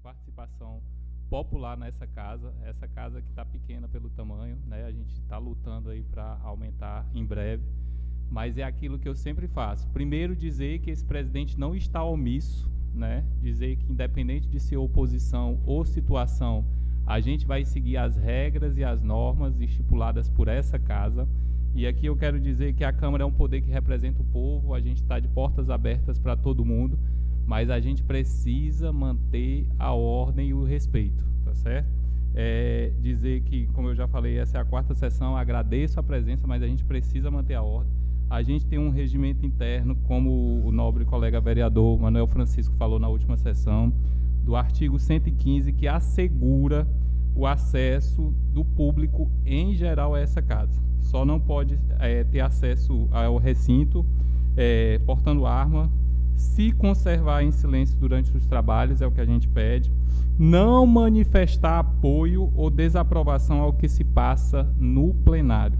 participação popular nessa casa. Essa casa que está pequena pelo tamanho, né? A gente está lutando aí para aumentar em breve. Mas é aquilo que eu sempre faço. Primeiro, dizer que esse presidente não está omisso, né? Dizer que, independente de ser oposição ou situação, a gente vai seguir as regras e as normas estipuladas por essa casa. E aqui eu quero dizer que a Câmara é um poder que representa o povo, a gente está de portas abertas para todo mundo, mas a gente precisa manter a ordem e o respeito, tá certo? Dizer que, como eu já falei, essa é a 4ª sessão, agradeço a presença, mas a gente precisa manter a ordem. A gente tem um regimento interno, como o nobre colega vereador Manuel Francisco falou na última sessão, do artigo 115, que assegura o acesso do público em geral a essa casa. Só não pode ter acesso ao recinto portando arma, se conservar em silêncio durante os trabalhos, é o que a gente pede, não manifestar apoio ou desaprovação ao que se passa no plenário.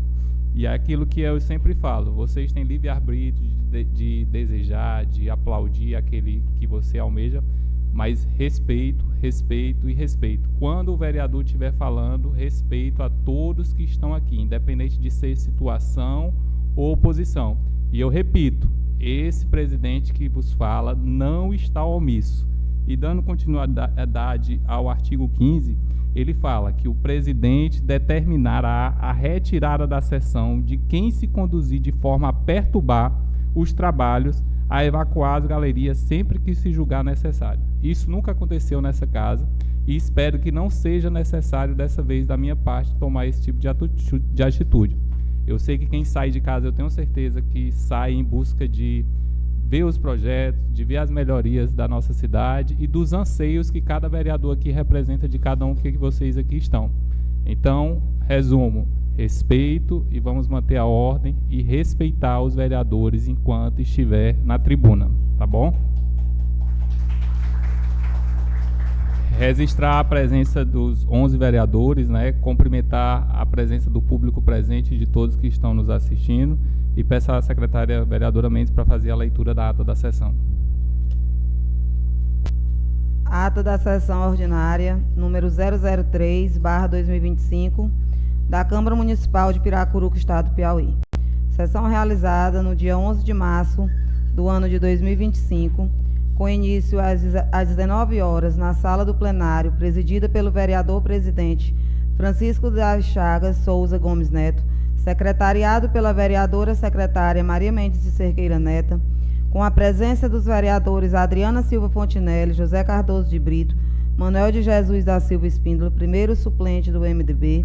E é aquilo que eu sempre falo, vocês têm livre-arbítrio de desejar, de aplaudir aquele que você almeja, mas respeito, respeito e respeito. Quando o vereador estiver falando, respeito a todos que estão aqui, independente de ser situação ou oposição. E eu repito, esse presidente que vos fala não está omisso. E dando continuidade ao artigo 15, ele fala que o presidente determinará a retirada da sessão de quem se conduzir de forma a perturbar os trabalhos, a evacuar as galerias sempre que se julgar necessário. Isso nunca aconteceu nessa casa e espero que não seja necessário dessa vez da minha parte tomar esse tipo de atitude. Eu sei que quem sai de casa, eu tenho certeza que sai em busca de ver os projetos, de ver as melhorias da nossa cidade e dos anseios que cada vereador aqui representa de cada um que vocês aqui estão. Então, resumo, respeito e vamos manter a ordem e respeitar os vereadores enquanto estiver na tribuna, tá bom? Registrar a presença dos 11 vereadores, né? Cumprimentar a presença do público presente e de todos que estão nos assistindo e peço à secretária vereadora Mendes para fazer a leitura da ata da sessão. Ata da sessão ordinária, número 003/2025, da Câmara Municipal de Piracuruca, Estado do Piauí. Sessão realizada no dia 11 de março do ano de 2025, com início às 19 horas, na sala do plenário, presidida pelo vereador-presidente Francisco das Chagas Souza Gomes Neto, secretariado pela vereadora secretária Maria Mendes de Cerqueira Neta, com a presença dos vereadores Adriana Silva Fontinelli, José Cardoso de Brito, Manuel de Jesus da Silva Espíndola, primeiro suplente do MDB,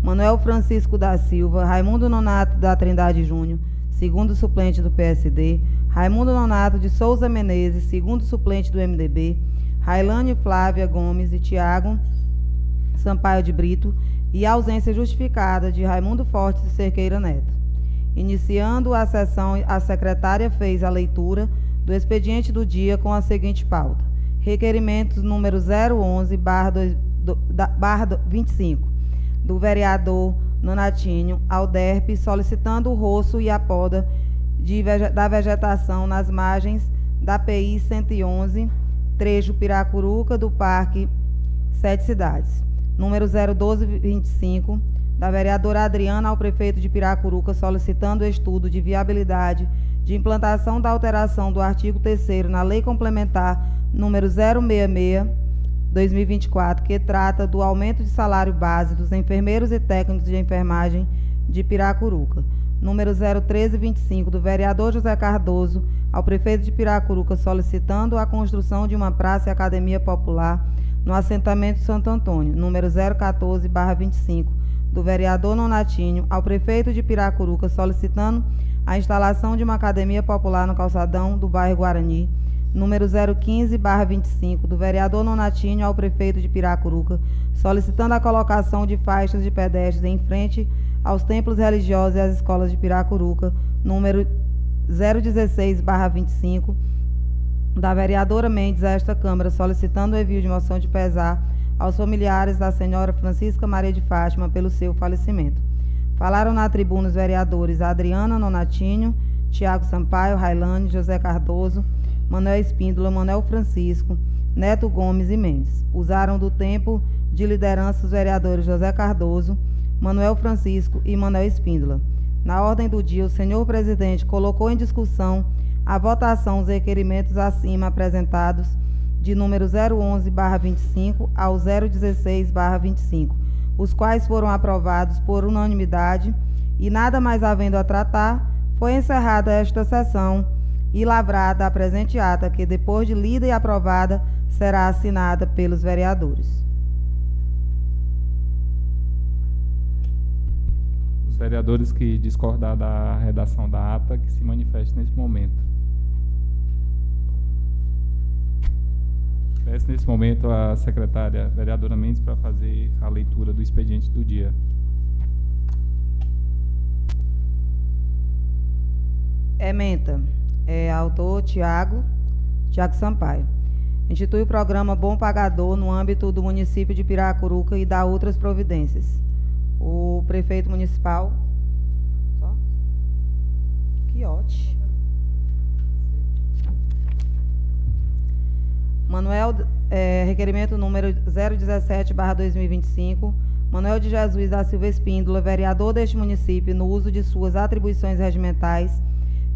Manuel Francisco da Silva, Raimundo Nonato da Trindade Júnior, segundo suplente do PSD, Raimundo Nonato de Souza Menezes, segundo suplente do MDB, Railane Flávia Gomes e Tiago Sampaio de Brito, e a ausência justificada de Raimundo Fortes de Cerqueira Neto. Iniciando a sessão, a secretária fez a leitura do expediente do dia com a seguinte pauta: requerimentos número 011/25, do vereador Nonatinho ao DERP, solicitando o roço e a poda da vegetação nas margens da PI 111, trecho Piracuruca, do Parque Sete Cidades. Número 012/25, da vereadora Adriana ao prefeito de Piracuruca, solicitando estudo de viabilidade de implantação da alteração do artigo 3º na Lei Complementar número 066/2024, que trata do aumento de salário base dos enfermeiros e técnicos de enfermagem de Piracuruca. Número 013/25, do vereador José Cardoso ao prefeito de Piracuruca, solicitando a construção de uma praça e academia popular no assentamento Santo Antônio. Número 014/25, do vereador Nonatinho ao prefeito de Piracuruca, solicitando a instalação de uma academia popular no calçadão do bairro Guarani. Número 015/25, do vereador Nonatinho ao prefeito de Piracuruca, solicitando a colocação de faixas de pedestres em frente aos templos religiosos e às escolas de Piracuruca. Número 016/25, da vereadora Mendes a esta Câmara, solicitando o envio de moção de pesar aos familiares da senhora Francisca Maria de Fátima pelo seu falecimento. Falaram na tribuna os vereadores Adriana Nonatinho, Tiago Sampaio, Railane, José Cardoso, Manuel Espíndola, Manuel Francisco, Neto Gomes e Mendes. Usaram do tempo de liderança os vereadores José Cardoso, Manuel Francisco e Manuel Espíndola. Na ordem do dia, o senhor presidente colocou em discussão a votação os requerimentos acima apresentados de número 011/25 ao 016/25, os quais foram aprovados por unanimidade e, nada mais havendo a tratar, foi encerrada esta sessão e lavrada a presente ata, que, depois de lida e aprovada, será assinada pelos vereadores. Os vereadores que discordar da redação da ata, que se manifestem nesse momento. Peço nesse momento a secretária vereadora Mendes para fazer a leitura do expediente do dia. Ementa. Autor Tiago Sampaio. Institui o programa Bom Pagador no âmbito do município de Piracuruca e dá outras providências. O prefeito municipal. Que ótimo. Requerimento número 017/2025, Manuel de Jesus da Silva Espíndola, vereador deste município, no uso de suas atribuições regimentais,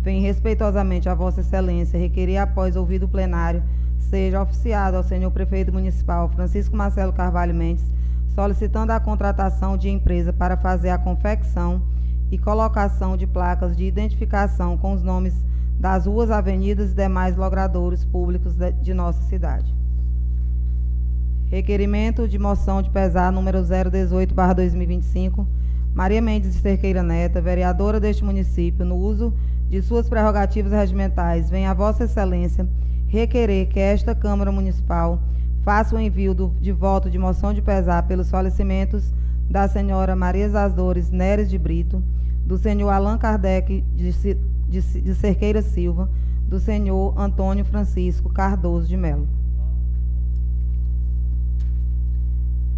vem respeitosamente a Vossa Excelência requerer, após ouvido o plenário, seja oficiado ao senhor prefeito municipal Francisco Marcelo Carvalho Mendes, solicitando a contratação de empresa para fazer a confecção e colocação de placas de identificação com os nomes das ruas, avenidas e demais logradouros públicos de nossa cidade. Requerimento de moção de pesar número 018/2025, Maria Mendes de Cerqueira Neta, vereadora deste município, no uso de suas prerrogativas regimentais, vem a Vossa Excelência requerer que esta Câmara Municipal faça o envio de voto de moção de pesar pelos falecimentos da senhora Maria das Dores Neres de Brito, do senhor Allan Kardec de Cerqueira Silva, do senhor Antônio Francisco Cardoso de Melo.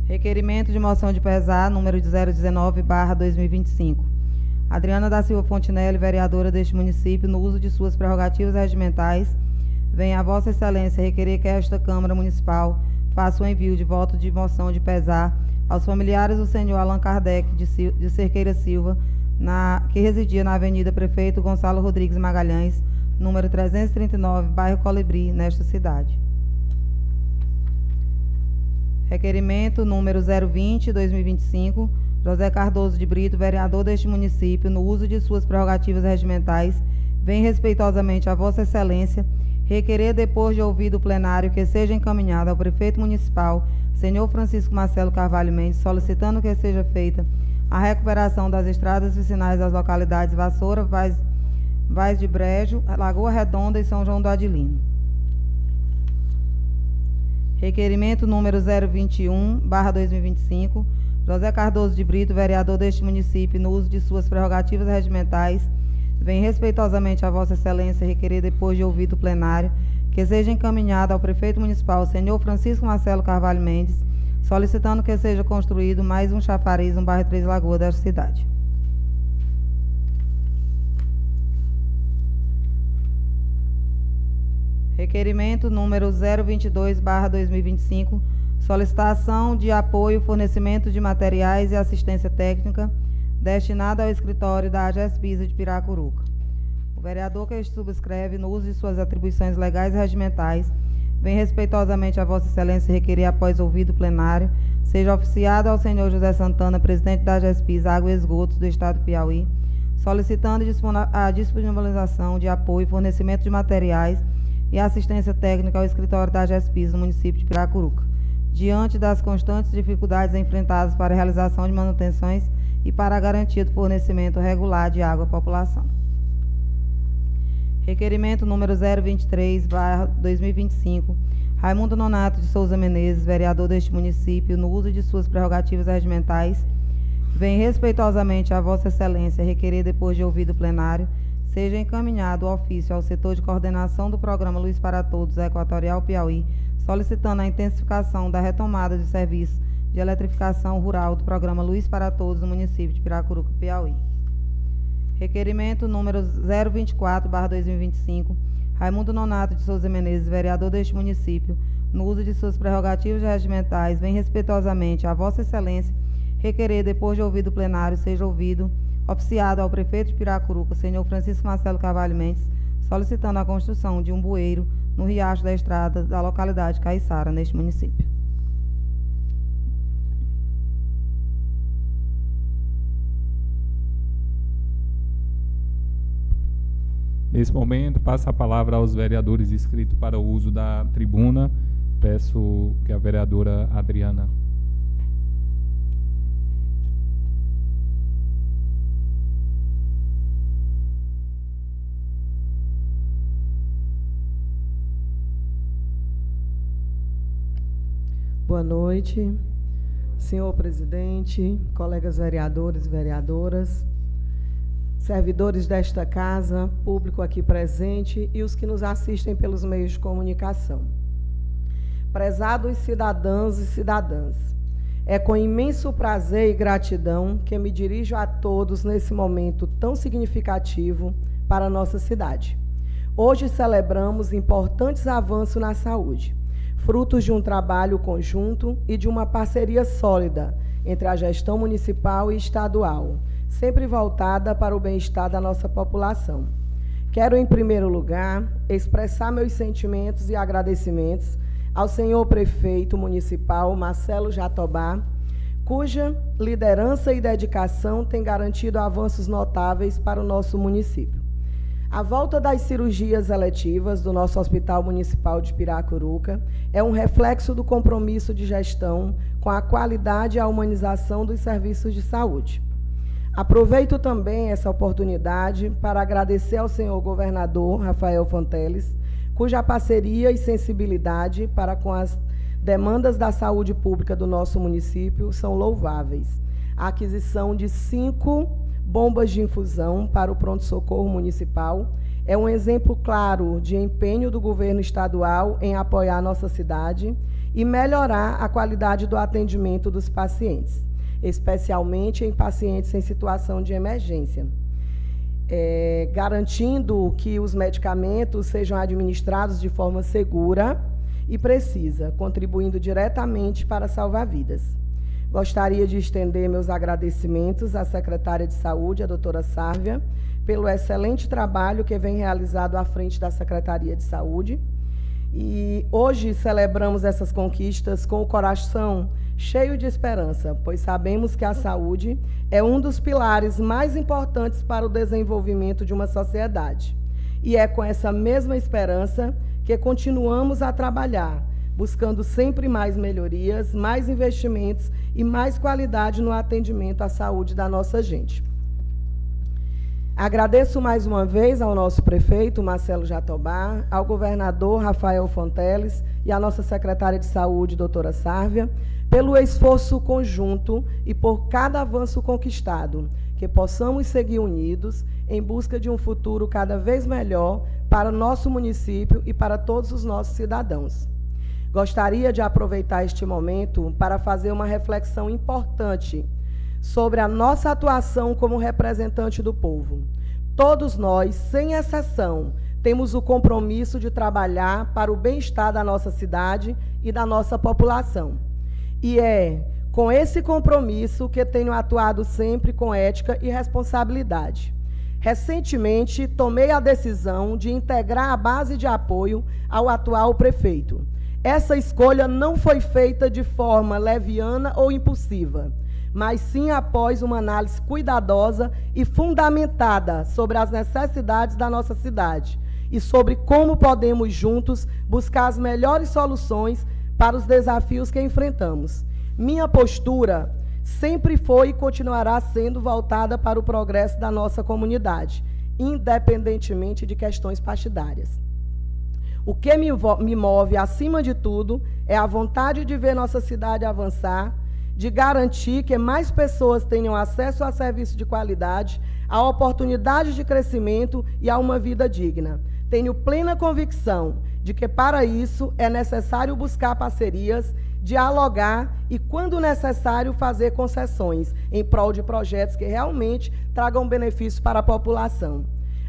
Requerimento de moção de pesar número 019/2025. Adriana da Silva Fontinelli, vereadora deste município, no uso de suas prerrogativas regimentais, vem a Vossa Excelência requerer que esta Câmara Municipal faça o envio de voto de moção de pesar aos familiares do senhor Allan Kardec de Cerqueira Silva, que residia na Avenida Prefeito Gonçalo Rodrigues Magalhães, número 339, bairro Colibri, nesta cidade. Requerimento número 020/2025, José Cardoso de Brito, vereador deste município, no uso de suas prerrogativas regimentais, vem respeitosamente a Vossa Excelência requerer, depois de ouvido o plenário, que seja encaminhado ao prefeito municipal, senhor Francisco Marcelo Carvalho Mendes, solicitando que seja feita a recuperação das estradas vicinais das localidades Vassoura, Vaz de Brejo, Lagoa Redonda e São João do Adilino. Requerimento número 021/2025, José Cardoso de Brito, vereador deste município, no uso de suas prerrogativas regimentais, vem respeitosamente a Vossa Excelência requerer, depois de ouvido o plenário, que seja encaminhado ao prefeito municipal, senhor Francisco Marcelo Carvalho Mendes, solicitando que seja construído mais um chafariz no bairro Três Lagoas desta cidade. Requerimento número 022/2025, solicitação de apoio, fornecimento de materiais e assistência técnica destinada ao escritório da AGESPISA de Piracuruca. O vereador que este subscreve, no uso de suas atribuições legais e regimentais, vem respeitosamente a Vossa Excelência requerer, após ouvido o plenário, seja oficiado ao senhor José Santana, presidente da AGESPISA Água e Esgotos do Estado do Piauí, solicitando a disponibilização de apoio e fornecimento de materiais e assistência técnica ao escritório da AGESPISA no município de Piracuruca, diante das constantes dificuldades enfrentadas para a realização de manutenções e para a garantia do fornecimento regular de água à população. Requerimento número 023/2025, Raimundo Nonato de Souza Menezes, vereador deste município, no uso de suas prerrogativas regimentais, vem respeitosamente a Vossa Excelência requerer, depois de ouvido o plenário, seja encaminhado o ofício ao setor de coordenação do programa Luz para Todos Equatorial Piauí, solicitando a intensificação da retomada de serviços de eletrificação rural do programa Luz para Todos no município de Piracuruca, Piauí. Requerimento número 024/2025, Raimundo Nonato de Souza Menezes, vereador deste município, no uso de suas prerrogativas regimentais, vem respeitosamente a Vossa Excelência requerer, depois de ouvido o plenário, seja ouvido, oficiado ao prefeito de Piracuruca, senhor Francisco Marcelo Carvalho Mendes, solicitando a construção de um bueiro no riacho da estrada da localidade Caiçara, neste município. Nesse momento, passo a palavra aos vereadores inscritos para o uso da tribuna. Peço que a vereadora Adriana. Boa noite, senhor presidente, colegas vereadores e vereadoras, servidores desta casa, público aqui presente e os que nos assistem pelos meios de comunicação. Prezados cidadãos e cidadãs, é com imenso prazer e gratidão que me dirijo a todos nesse momento tão significativo para a nossa cidade. Hoje celebramos importantes avanços na saúde, frutos de um trabalho conjunto e de uma parceria sólida entre a gestão municipal e estadual, sempre voltada para o bem-estar da nossa população. Quero, em primeiro lugar, expressar meus sentimentos e agradecimentos ao senhor prefeito municipal, Marcelo Jatobá, cuja liderança e dedicação tem garantido avanços notáveis para o nosso município. A volta das cirurgias eletivas do nosso Hospital Municipal de Piracuruca é um reflexo do compromisso de gestão com a qualidade e a humanização dos serviços de saúde. Aproveito também essa oportunidade para agradecer ao senhor governador Rafael Fonteles, cuja parceria e sensibilidade para com as demandas da saúde pública do nosso município são louváveis. A aquisição de 5 bombas de infusão para o pronto-socorro municipal é um exemplo claro de empenho do governo estadual em apoiar nossa cidade e melhorar a qualidade do atendimento dos pacientes, especialmente em pacientes em situação de emergência, garantindo que os medicamentos sejam administrados de forma segura e precisa, contribuindo diretamente para salvar vidas. Gostaria de estender meus agradecimentos à secretária de Saúde, a doutora Sárvia, pelo excelente trabalho que vem realizado à frente da Secretaria de Saúde. E hoje celebramos essas conquistas com o coração cheio de esperança, pois sabemos que a saúde é um dos pilares mais importantes para o desenvolvimento de uma sociedade. E é com essa mesma esperança que continuamos a trabalhar, buscando sempre mais melhorias, mais investimentos e mais qualidade no atendimento à saúde da nossa gente. Agradeço mais uma vez ao nosso prefeito, Marcelo Jatobá, ao governador Rafael Fonteles e à nossa secretária de Saúde, doutora Sárvia, pelo esforço conjunto e por cada avanço conquistado, que possamos seguir unidos em busca de um futuro cada vez melhor para o nosso município e para todos os nossos cidadãos. Gostaria de aproveitar este momento para fazer uma reflexão importante sobre a nossa atuação como representante do povo. Todos nós, sem exceção, temos o compromisso de trabalhar para o bem-estar da nossa cidade e da nossa população. E é com esse compromisso que tenho atuado sempre com ética e responsabilidade. Recentemente, tomei a decisão de integrar a base de apoio ao atual prefeito. Essa escolha não foi feita de forma leviana ou impulsiva, mas sim após uma análise cuidadosa e fundamentada sobre as necessidades da nossa cidade e sobre como podemos juntos buscar as melhores soluções para os desafios que enfrentamos. Minha postura sempre foi e continuará sendo voltada para o progresso da nossa comunidade, independentemente de questões partidárias. O que me move, acima de tudo, é a vontade de ver nossa cidade avançar, de garantir que mais pessoas tenham acesso a serviços de qualidade, a oportunidades de crescimento e a uma vida digna. Tenho plena convicção de que, para isso, é necessário buscar parcerias, dialogar e, quando necessário, fazer concessões em prol de projetos que realmente tragam benefícios para a população.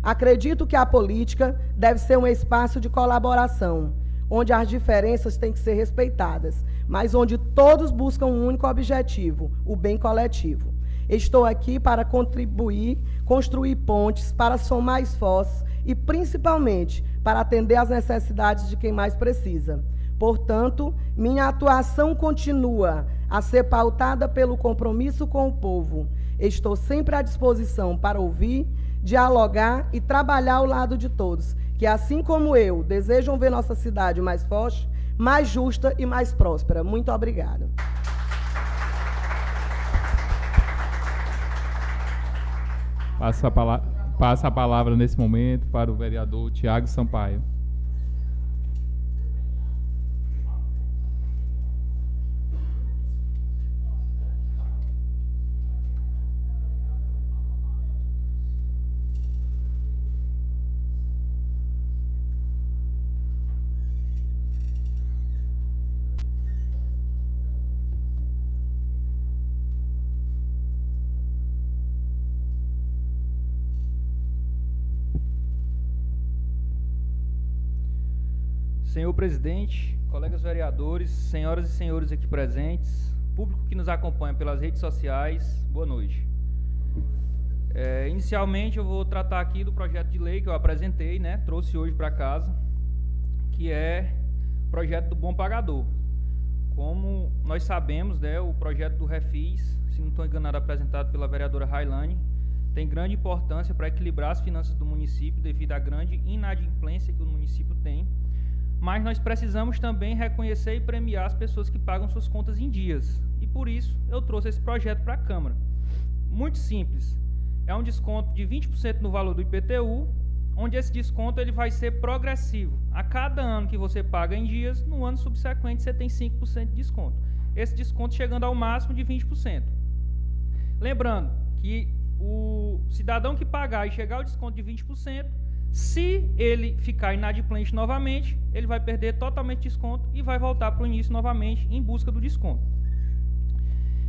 Acredito que a política deve ser um espaço de colaboração, onde as diferenças têm que ser respeitadas, mas onde todos buscam um único objetivo, o bem coletivo. Estou aqui para contribuir, construir pontes, para somar esforços e, principalmente, para atender às necessidades de quem mais precisa. Portanto, minha atuação continua a ser pautada pelo compromisso com o povo. Estou sempre à disposição para ouvir, dialogar e trabalhar ao lado de todos, que, assim como eu, desejam ver nossa cidade mais forte, mais justa e mais próspera. Muito obrigada. Passa a palavra nesse momento para o vereador Tiago Sampaio. Senhor presidente, colegas vereadores, senhoras e senhores aqui presentes, público que nos acompanha pelas redes sociais, boa noite. Inicialmente eu vou tratar aqui do projeto de lei que eu apresentei, trouxe hoje para casa, que é o projeto do bom pagador. Como nós sabemos, o projeto do Refis, se não estou enganado, apresentado pela vereadora Railane, tem grande importância para equilibrar as finanças do município devido à grande inadimplência que o município tem. Mas nós precisamos também reconhecer e premiar as pessoas que pagam suas contas em dias. E por isso eu trouxe esse projeto para a Câmara. Muito simples. É um desconto de 20% no valor do IPTU, onde esse desconto ele vai ser progressivo. A cada ano que você paga em dias, no ano subsequente você tem 5% de desconto. Esse desconto chegando ao máximo de 20%. Lembrando que o cidadão que pagar e chegar ao desconto de 20%, se ele ficar inadimplente novamente, ele vai perder totalmente desconto e vai voltar para o início novamente em busca do desconto.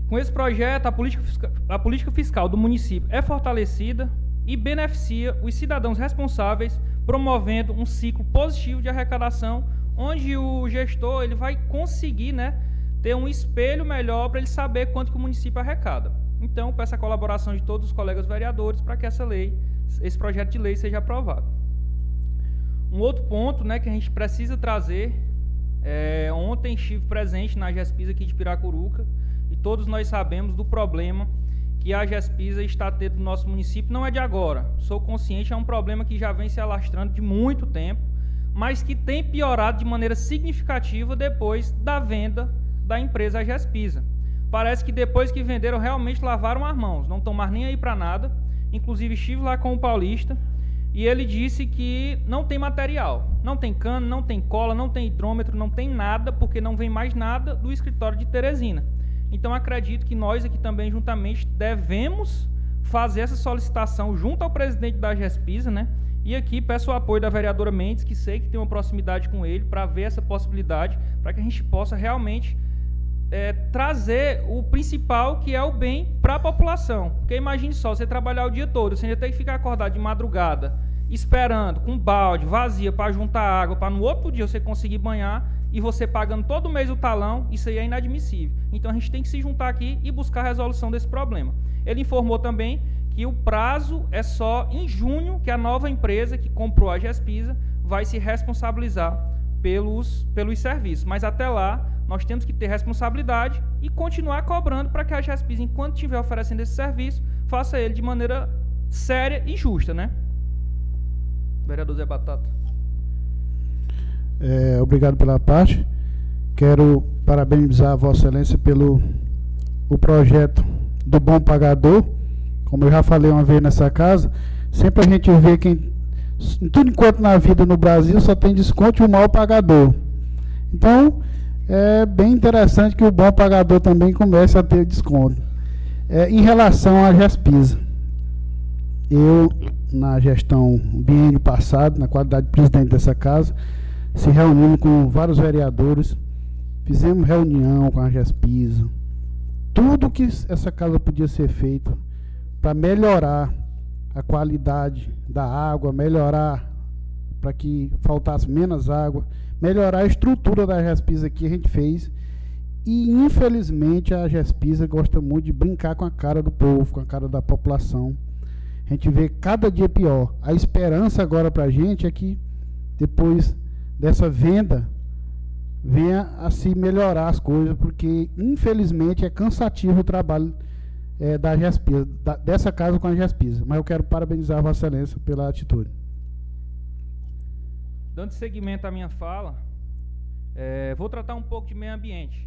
Com esse projeto, a política fiscal do município é fortalecida e beneficia os cidadãos responsáveis, promovendo um ciclo positivo de arrecadação, onde o gestor ele vai conseguir ter um espelho melhor para ele saber quanto que o município arrecada. Então, peço a colaboração de todos os colegas vereadores para que esse projeto de lei seja aprovado. Um outro ponto que a gente precisa trazer, ontem estive presente na GESPISA aqui de Piracuruca, e todos nós sabemos do problema que a GESPISA está tendo no nosso município, não é de agora, sou consciente, é um problema que já vem se alastrando de muito tempo, mas que tem piorado de maneira significativa depois da venda da empresa GESPISA. Parece que depois que venderam, realmente lavaram as mãos, não estão mais nem aí para nada. Inclusive estive lá com o Paulista e ele disse que não tem material, não tem cano, não tem cola, não tem hidrômetro, não tem nada, porque não vem mais nada do escritório de Teresina. Então acredito que nós aqui também juntamente devemos fazer essa solicitação junto ao presidente da GESPISA, e aqui peço o apoio da vereadora Mendes, que sei que tem uma proximidade com ele, para ver essa possibilidade, para que a gente possa realmente trazer o principal, que é o bem para a população. Porque imagine só, você trabalhar o dia todo, você ainda tem que ficar acordado de madrugada, esperando, com balde, vazia, para juntar água, para no outro dia você conseguir banhar, e você pagando todo mês o talão, isso aí é inadmissível. Então a gente tem que se juntar aqui e buscar a resolução desse problema. Ele informou também que o prazo é só em junho, que a nova empresa que comprou a GESPISA vai se responsabilizar pelos serviços. Mas até lá, nós temos que ter responsabilidade e continuar cobrando para que a GESPISA, enquanto estiver oferecendo esse serviço, faça ele de maneira séria e justa, Vereador Zé Batata. Obrigado pela parte. Quero parabenizar a Vossa Excelência pelo projeto do bom pagador. Como eu já falei uma vez nessa casa, sempre a gente vê quem, tudo enquanto na vida no Brasil só tem desconto e o mau pagador. Então, é bem interessante que o bom pagador também comece a ter desconto. Em relação à GESPISA, eu, na gestão biênio passado, na qualidade de presidente dessa casa, se reunimos com vários vereadores, fizemos reunião com a GESPISA, tudo que essa casa podia ser feito para melhorar a qualidade da água, melhorar para que faltasse menos água, melhorar a estrutura da Gespisa que a gente fez. E, infelizmente, a Gespisa gosta muito de brincar com a cara do povo, com a cara da população. A gente vê cada dia pior. A esperança agora para a gente é que, depois dessa venda, venha a se melhorar as coisas, porque, infelizmente, é cansativo o trabalho da Gespisa, dessa casa com a Gespisa. Mas eu quero parabenizar a Vossa Excelência pela atitude. Dando seguimento à minha fala, vou tratar um pouco de meio ambiente.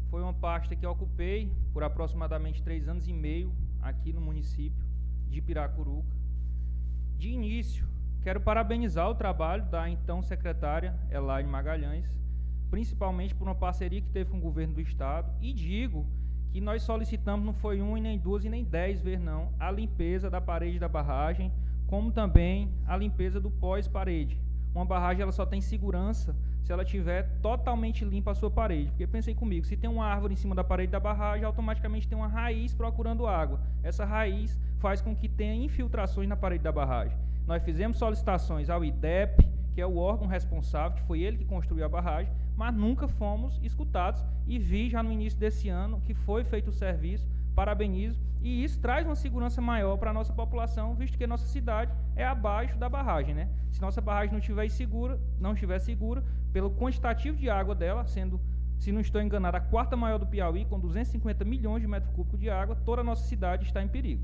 Foi uma pasta que eu ocupei por aproximadamente 3 anos e meio aqui no município de Piracuruca. De início, quero parabenizar o trabalho da então secretária Elaine Magalhães, principalmente por uma parceria que teve com o governo do estado, e digo que nós solicitamos, não foi 1 e nem 2 e nem 10 vezes não, a limpeza da parede da barragem, como também a limpeza do pós-parede. Uma barragem ela só tem segurança se ela tiver totalmente limpa a sua parede. Porque pensem comigo, se tem uma árvore em cima da parede da barragem, automaticamente tem uma raiz procurando água. Essa raiz faz com que tenha infiltrações na parede da barragem. Nós fizemos solicitações ao IDEP, que é o órgão responsável, que foi ele que construiu a barragem, mas nunca fomos escutados, e vi já no início desse ano que foi feito o serviço, parabenizo, e isso traz uma segurança maior para a nossa população, visto que a nossa cidade é abaixo da barragem, né? Se nossa barragem não estiver segura, pelo quantitativo de água dela, sendo, se não estou enganado, a 4ª maior do Piauí, com 250 milhões de metros cúbicos de água, toda a nossa cidade está em perigo.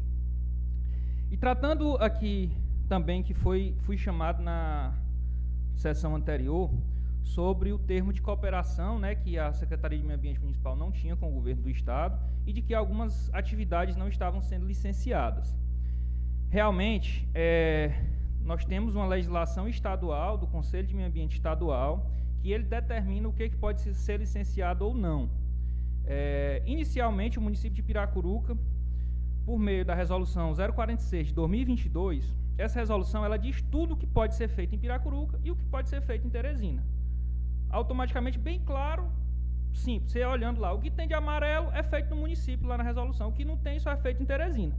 E tratando aqui também, que fui chamado na sessão anterior, sobre o termo de cooperação, né, que a Secretaria de Meio Ambiente Municipal não tinha com o governo do estado, e de que algumas atividades não estavam sendo licenciadas. Realmente, nós temos uma legislação estadual, do Conselho de Meio Ambiente Estadual, que ele determina o que pode ser licenciado ou não. Inicialmente, o município de Piracuruca, por meio da resolução 046 de 2022, essa resolução ela diz tudo o que pode ser feito em Piracuruca e o que pode ser feito em Teresina. Automaticamente, bem claro, simples, você olhando lá, o que tem de amarelo é feito no município, lá na resolução, o que não tem só é feito em Teresina.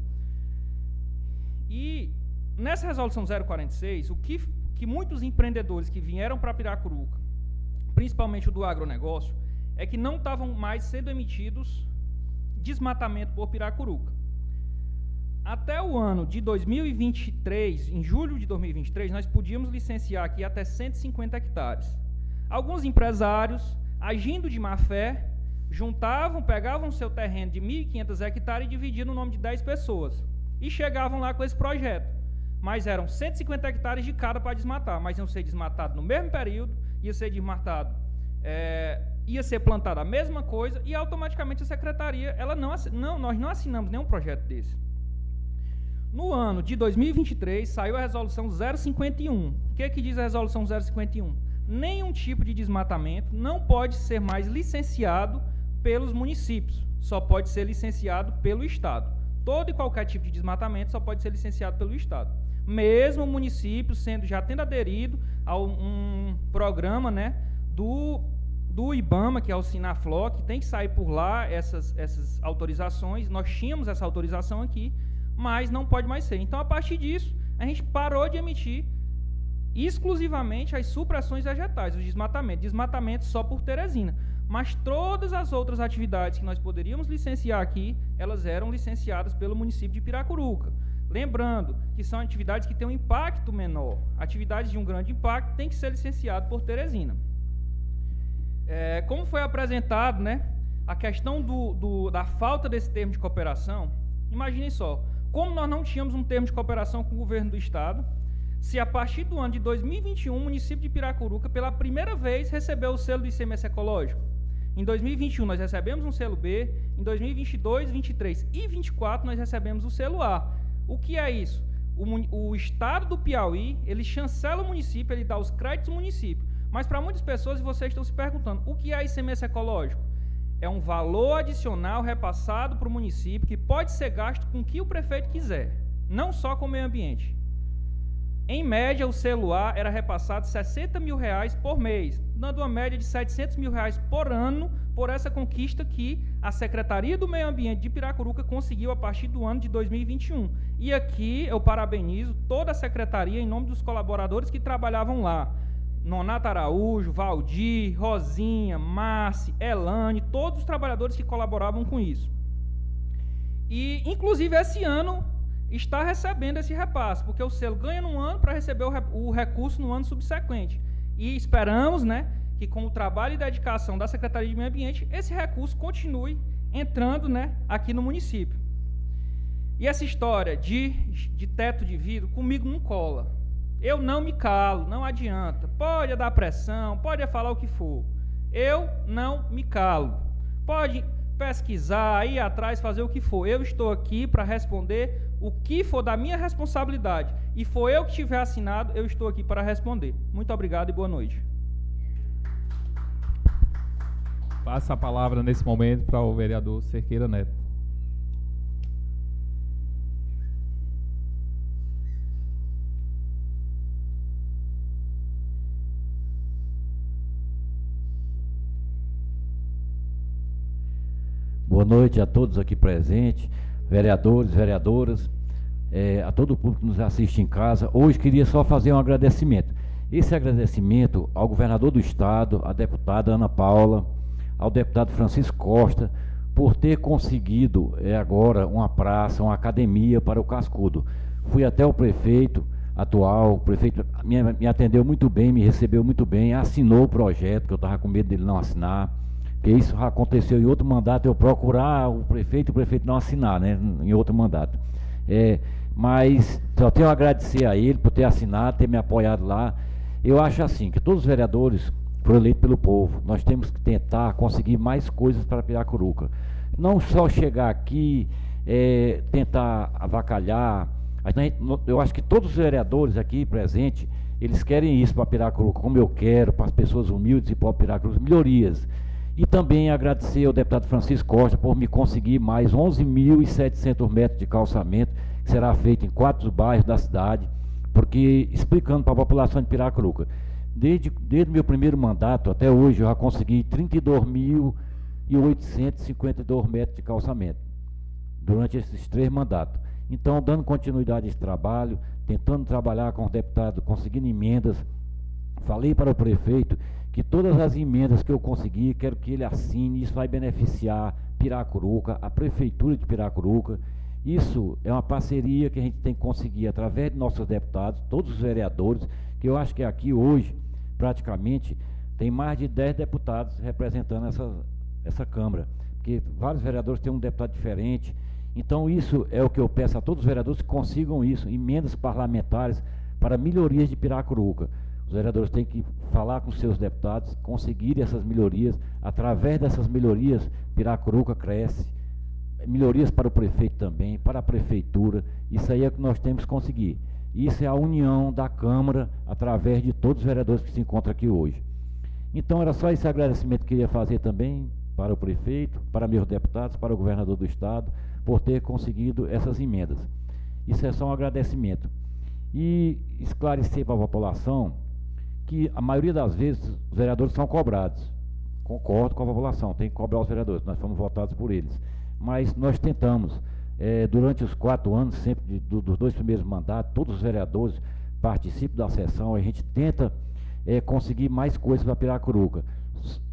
E nessa resolução 046, o que muitos empreendedores que vieram para Piracuruca, principalmente o do agronegócio, é que não estavam mais sendo emitidos desmatamento por Piracuruca. Até o ano de 2023, em julho de 2023, nós podíamos licenciar aqui até 150 hectares. Alguns empresários, agindo de má fé, pegavam seu terreno de 1.500 hectares e dividiam no nome de 10 pessoas. E chegavam lá com esse projeto. Mas eram 150 hectares de cada para desmatar, mas iam ser desmatados no mesmo período, ia ser desmatado, ia ser plantada a mesma coisa, e automaticamente a secretaria, nós não assinamos nenhum projeto desse. No ano de 2023, saiu a resolução 051. O que diz a resolução 051? Nenhum tipo de desmatamento não pode ser mais licenciado pelos municípios, só pode ser licenciado pelo Estado. Todo e qualquer tipo de desmatamento só pode ser licenciado pelo Estado. Mesmo o município já tendo aderido a um programa, né, do IBAMA, que é o Sinafló, que tem que sair por lá essas autorizações. Nós tínhamos essa autorização aqui, mas não pode mais ser. Então, a partir disso, a gente parou de emitir exclusivamente as supressões vegetais, os desmatamento só por Teresina. Mas todas as outras atividades que nós poderíamos licenciar aqui, elas eram licenciadas pelo município de Piracuruca. Lembrando que são atividades que têm um impacto menor. Atividades de um grande impacto têm que ser licenciadas por Teresina. Como foi apresentado, né, a questão da falta desse termo de cooperação, imaginem só, como nós não tínhamos um termo de cooperação com o governo do estado, se a partir do ano de 2021 o município de Piracuruca pela primeira vez recebeu o selo do ICMS ecológico. Em 2021 nós recebemos um selo B, em 2022, 23 e 24 nós recebemos o selo A. O que é isso? O estado do Piauí, ele chancela o município, ele dá os créditos ao município. Mas para muitas pessoas, e vocês estão se perguntando, o que é ICMS ecológico? É um valor adicional repassado para o município que pode ser gasto com o que o prefeito quiser, não só com o meio ambiente. Em média, o celular era repassado R$60 mil por mês, dando uma média de R$700 mil por ano por essa conquista que a Secretaria do Meio Ambiente de Piracuruca conseguiu a partir do ano de 2021. E aqui eu parabenizo toda a Secretaria em nome dos colaboradores que trabalhavam lá. Nonato Araújo, Valdir, Rosinha, Márcia, Elane, todos os trabalhadores que colaboravam com isso. E, inclusive, esse ano está recebendo esse repasse, porque o selo ganha num ano para receber o recurso no ano subsequente. E esperamos, né, que com o trabalho e dedicação da Secretaria de Meio Ambiente, esse recurso continue entrando, né, aqui no município. E essa história de teto de vidro, comigo não cola. Eu não me calo, não adianta. Pode dar pressão, pode falar o que for. Eu não me calo. Pode pesquisar, ir atrás, fazer o que for. Eu estou aqui para responder o que for da minha responsabilidade. E foi eu que tiver assinado, eu estou aqui para responder. Muito obrigado e boa noite. Passa a palavra nesse momento para o vereador Cerqueira Neto. Boa noite a todos aqui presentes, vereadores, vereadoras, a todo o público que nos assiste em casa. Hoje queria só fazer um agradecimento. Esse agradecimento ao governador do estado, à deputada Ana Paula, ao deputado Francisco Costa, por ter conseguido agora uma praça, uma academia para o Cascudo. Fui até o prefeito atual, o prefeito me atendeu muito bem, me recebeu muito bem, assinou o projeto, que eu estava com medo dele não assinar. Porque isso aconteceu em outro mandato, eu procurar o prefeito não assinar, né, em outro mandato. Mas só tenho a agradecer a ele por ter assinado, ter me apoiado lá. Eu acho assim, que todos os vereadores foram eleitos pelo povo. Nós temos que tentar conseguir mais coisas para Piracuruca. Não só chegar aqui, tentar avacalhar. Eu acho que todos os vereadores aqui presentes, eles querem isso para Piracuruca, como eu quero, para as pessoas humildes e para Piracuruca, melhorias. E também agradecer ao deputado Francisco Costa por me conseguir mais 11.700 metros de calçamento, que será feito em 4 bairros da cidade, porque, explicando para a população de Piracuruca, desde o meu primeiro mandato até hoje, eu já consegui 32.852 metros de calçamento, durante esses 3 mandatos. Então, dando continuidade a esse trabalho, tentando trabalhar com o deputado, conseguindo emendas, falei para o prefeito que todas as emendas que eu conseguir, quero que ele assine, isso vai beneficiar Piracuruca, a prefeitura de Piracuruca. Isso é uma parceria que a gente tem que conseguir através de nossos deputados, todos os vereadores, que eu acho que aqui hoje, praticamente, tem mais de 10 deputados representando essa Câmara, porque vários vereadores têm um deputado diferente. Então isso é o que eu peço a todos os vereadores que consigam isso, emendas parlamentares para melhorias de Piracuruca. Os vereadores têm que falar com seus deputados, conseguir essas melhorias. Através dessas melhorias, Piracuruca cresce. Melhorias para o prefeito também, para a prefeitura. Isso aí é o que nós temos que conseguir. Isso é a união da Câmara, através de todos os vereadores que se encontram aqui hoje. Então, era só esse agradecimento que eu queria fazer também para o prefeito, para meus deputados, para o governador do estado, por ter conseguido essas emendas. Isso é só um agradecimento. E esclarecer para a população que a maioria das vezes os vereadores são cobrados. Concordo com a população, tem que cobrar os vereadores, nós fomos votados por eles. Mas nós tentamos, durante os 4 anos, sempre dos 2 primeiros mandatos, todos os vereadores participam da sessão, a gente tenta conseguir mais coisas para Piracuruca.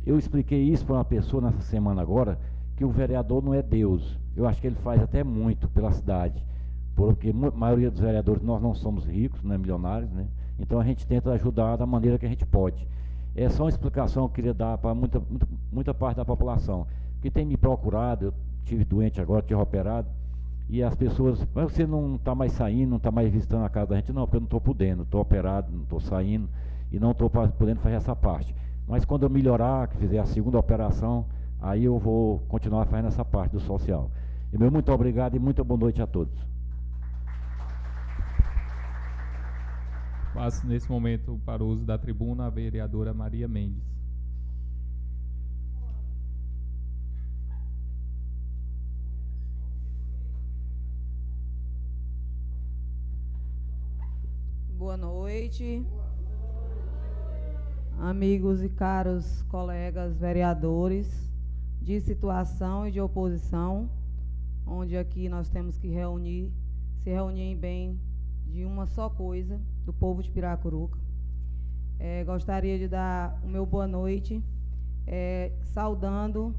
Eu expliquei isso para uma pessoa nessa semana agora, que o vereador não é Deus. Eu acho que ele faz até muito pela cidade, porque a maioria dos vereadores, nós não somos ricos, não é milionários, né? Então a gente tenta ajudar da maneira que a gente pode. É só uma explicação que eu queria dar para muita parte da população, que tem me procurado. Eu tive doente agora, tive operado, e as pessoas, mas você não está mais saindo, não está mais visitando a casa da gente? Não, porque eu não estou podendo, estou operado, não estou saindo, e não estou podendo fazer essa parte. Mas quando eu melhorar, que fizer a segunda operação, aí eu vou continuar fazendo essa parte do social. E meu muito obrigado e muito boa noite a todos. Passo nesse momento para o uso da tribuna a vereadora Maria Mendes. Boa noite. Amigos e caros colegas vereadores de situação e de oposição, onde aqui nós temos que se reunir em bem de uma só coisa, do povo de Piracuruca. Gostaria de dar o meu boa noite, saudando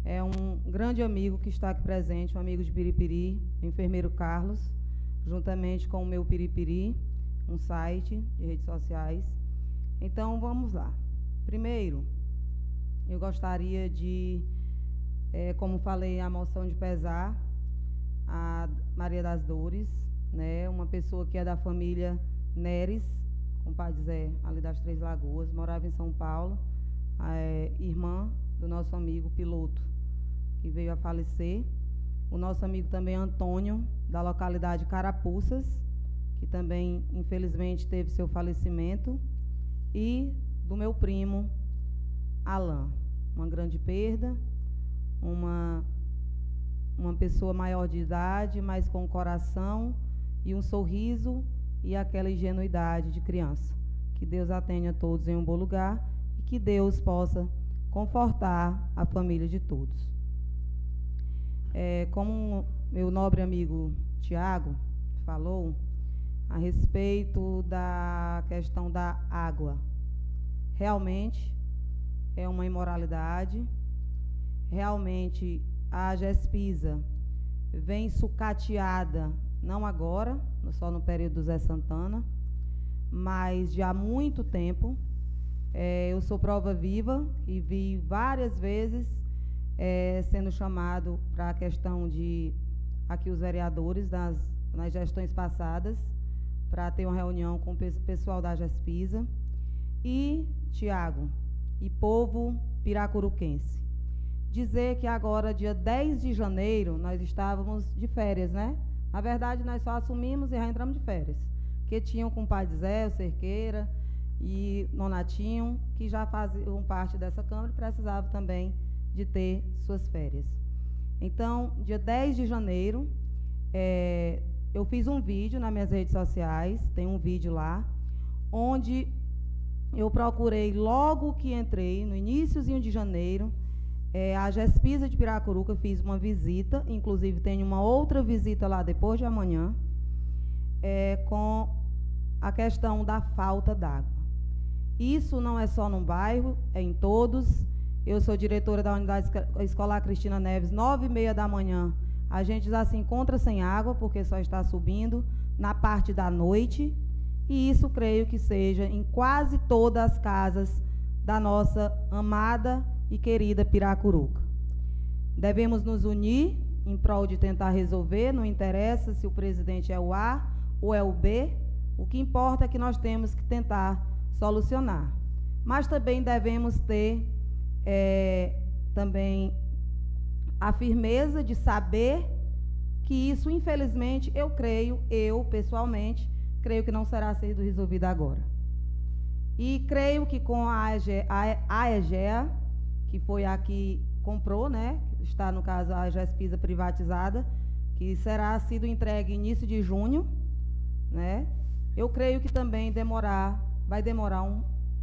um grande amigo que está aqui presente, um amigo de Piripiri, o enfermeiro Carlos, juntamente com o meu Piripiri, um site de redes sociais. Então, vamos lá. Primeiro, eu gostaria de, como falei, a moção de pesar a Maria das Dores, né, uma pessoa que é da família Neres, com o pai Zé, ali das Três Lagoas, morava em São Paulo, irmã do nosso amigo piloto, que veio a falecer. O nosso amigo também Antônio, da localidade Carapuças, que também, infelizmente, teve seu falecimento. E do meu primo, Alain. Uma grande perda, uma pessoa maior de idade, mas com coração e um sorriso e aquela ingenuidade de criança. Que Deus a tenha todos em um bom lugar e que Deus possa confortar a família de todos. Como meu nobre amigo Tiago falou, a respeito da questão da água. Realmente é uma imoralidade, realmente a Gespisa vem sucateada, não agora, só no período do Zé Santana, mas já há muito tempo. Eu sou prova viva e vi várias vezes sendo chamado para a questão de, aqui os vereadores nas gestões passadas, para ter uma reunião com o pessoal da Gespisa. E, Tiago, e povo piracuruquense, dizer que agora, dia 10 de janeiro, nós estávamos de férias, né? Na verdade, nós só assumimos e já entramos de férias, que tinham com o pai de Zé, o Cerqueira e Nonatinho, que já faziam parte dessa Câmara e precisavam também de ter suas férias. Então, dia 10 de janeiro, eu fiz um vídeo nas minhas redes sociais, tem um vídeo lá, onde eu procurei, logo que entrei, no iníciozinho de janeiro, a Gespisa de Piracuruca, fiz uma visita, inclusive tem uma outra visita lá depois de amanhã, com a questão da falta d'água. Isso não é só num bairro, é em todos. Eu sou diretora da Unidade Escolar Cristina Neves, 9h30 da manhã, a gente já se encontra sem água, porque só está subindo na parte da noite, e isso creio que seja em quase todas as casas da nossa amada e querida Piracuruca. Devemos nos unir em prol de tentar resolver, não interessa se o presidente é o A ou é o B, o que importa é que nós temos que tentar solucionar. Mas também devemos ter também a firmeza de saber que isso, infelizmente, eu pessoalmente, creio que não será sido resolvido agora. E creio que com a AEGEA, que foi a que comprou, né, está no caso a Gespisa privatizada, que será sido entregue início de junho, né, eu creio que também vai demorar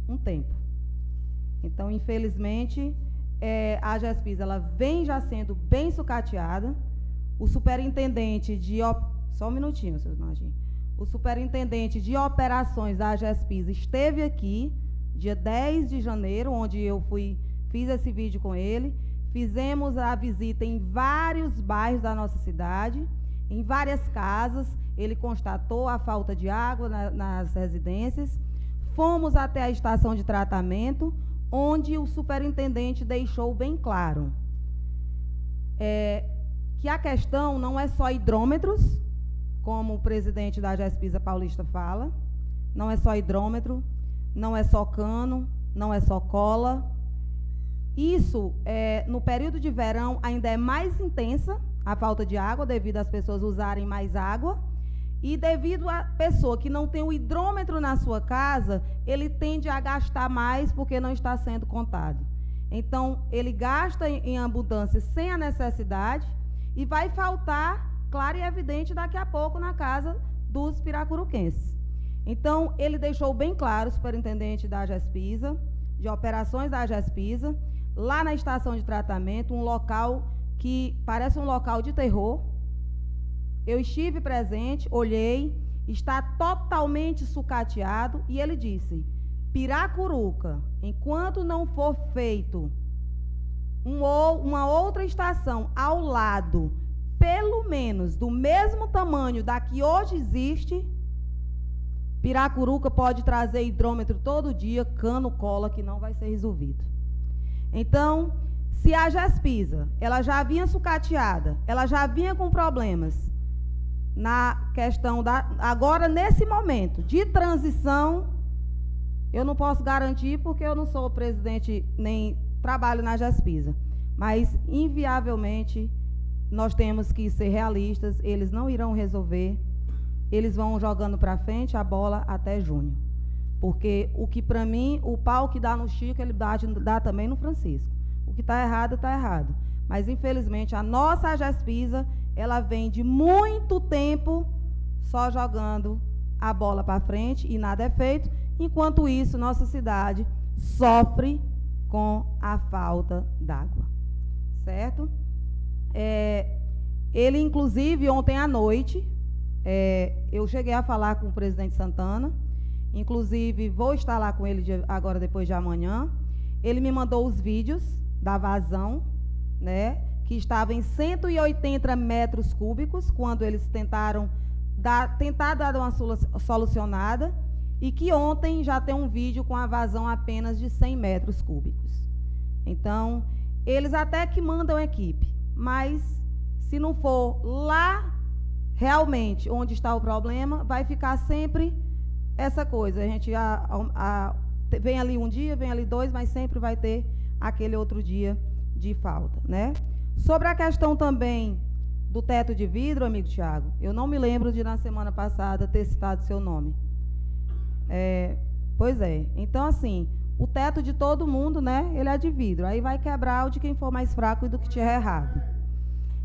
um tempo. Então, infelizmente, a Gespisa ela vem já sendo bem sucateada. O superintendente de... Só um minutinho, seus Nardinho. O superintendente de operações da Gespisa esteve aqui, dia 10 de janeiro, onde eu fiz esse vídeo com ele. Fizemos a visita em vários bairros da nossa cidade, em várias casas. Ele constatou a falta de água nas residências. Fomos até a estação de tratamento, onde o superintendente deixou bem claro que a questão não é só hidrômetros, como o presidente da Gespisa Paulista fala, não é só hidrômetro, não é só cano, não é só cola. Isso, no período de verão, ainda é mais intensa a falta de água, devido às pessoas usarem mais água, e devido à pessoa que não tem o hidrômetro na sua casa, ele tende a gastar mais porque não está sendo contado. Então, ele gasta em abundância sem a necessidade e vai faltar, claro e evidente, daqui a pouco na casa dos piracuruquenses. Então, ele deixou bem claro, o superintendente da AGESPISA, de operações da AGESPISA, lá na estação de tratamento, um local que parece um local de terror. Eu estive presente, olhei, está totalmente sucateado, e ele disse: Piracuruca, enquanto não for feito uma outra estação ao lado, pelo menos do mesmo tamanho da que hoje existe, Piracuruca pode trazer hidrômetro todo dia, cano, cola, que não vai ser resolvido. Então, se a AGESPISA, ela já vinha sucateada, ela já vinha com problemas na questão agora, nesse momento de transição, eu não posso garantir porque eu não sou presidente nem trabalho na AGESPISA, mas inviavelmente nós temos que ser realistas, eles não irão resolver, eles vão jogando para frente a bola até junho. Porque o que para mim, o pau que dá no Chico, ele dá também no Francisco. O que está errado, está errado. Mas, infelizmente, a nossa AGESPISA, ela vem de muito tempo só jogando a bola para frente e nada é feito. Enquanto isso, nossa cidade sofre com a falta d'água. Certo? Ele, inclusive, ontem à noite, eu cheguei a falar com o presidente Santana, inclusive vou estar lá com ele agora, depois de amanhã. Ele me mandou os vídeos da vazão, né, que estava em 180 metros cúbicos, quando eles tentaram dar uma solucionada, e que ontem já tem um vídeo com a vazão apenas de 100 metros cúbicos. Então, eles até que mandam equipe, mas se não for lá realmente onde está o problema, vai ficar sempre essa coisa. A gente vem ali um dia, vem ali dois, mas sempre vai ter aquele outro dia de falta, né? Sobre a questão também do teto de vidro, amigo Tiago, eu não me lembro de, na semana passada, ter citado seu nome. Pois é. Então, assim, o teto de todo mundo, né, ele é de vidro. Aí vai quebrar o de quem for mais fraco e do que tiver errado.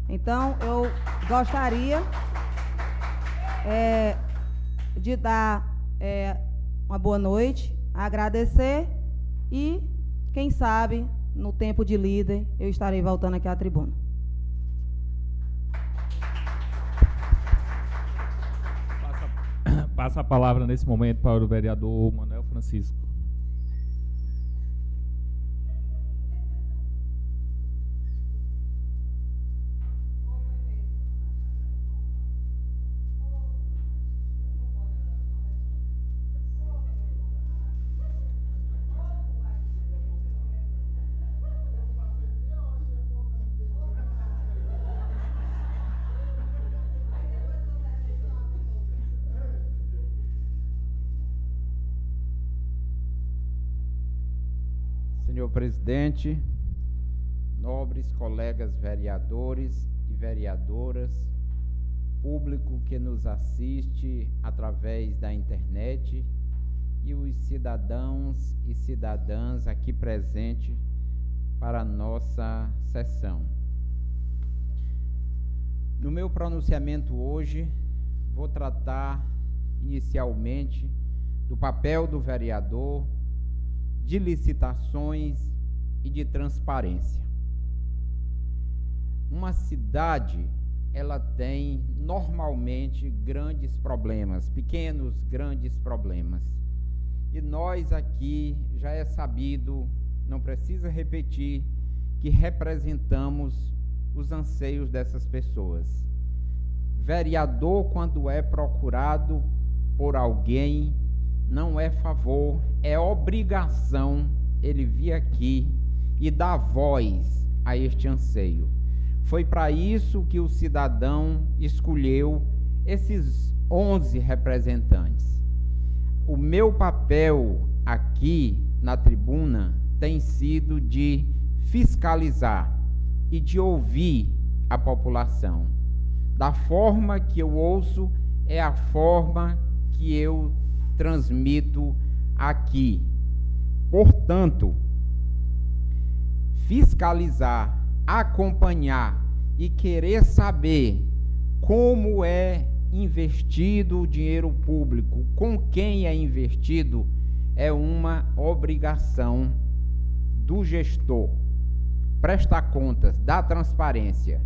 Então, eu gostaria de dar uma boa noite, agradecer e, quem sabe, no tempo de líder, eu estarei voltando aqui à tribuna. Passa a palavra nesse momento para o vereador Manuel Francisco. Senhor presidente, nobres colegas vereadores e vereadoras, público que nos assiste através da internet e os cidadãos e cidadãs aqui presentes para a nossa sessão. No meu pronunciamento hoje, vou tratar inicialmente do papel do vereador, de licitações e de transparência. Uma cidade, ela tem normalmente grandes problemas, pequenos, grandes problemas. E nós aqui, já é sabido, não precisa repetir, que representamos os anseios dessas pessoas. Vereador, quando é procurado por alguém, não é favor, é obrigação ele vir aqui e dar voz a este anseio. Foi para isso que o cidadão escolheu esses 11 representantes. O meu papel aqui na tribuna tem sido de fiscalizar e de ouvir a população. Da forma que eu ouço, é a forma que eu transmito aqui. Portanto, fiscalizar, acompanhar e querer saber como é investido o dinheiro público, com quem é investido, é uma obrigação do gestor prestar contas, dar transparência.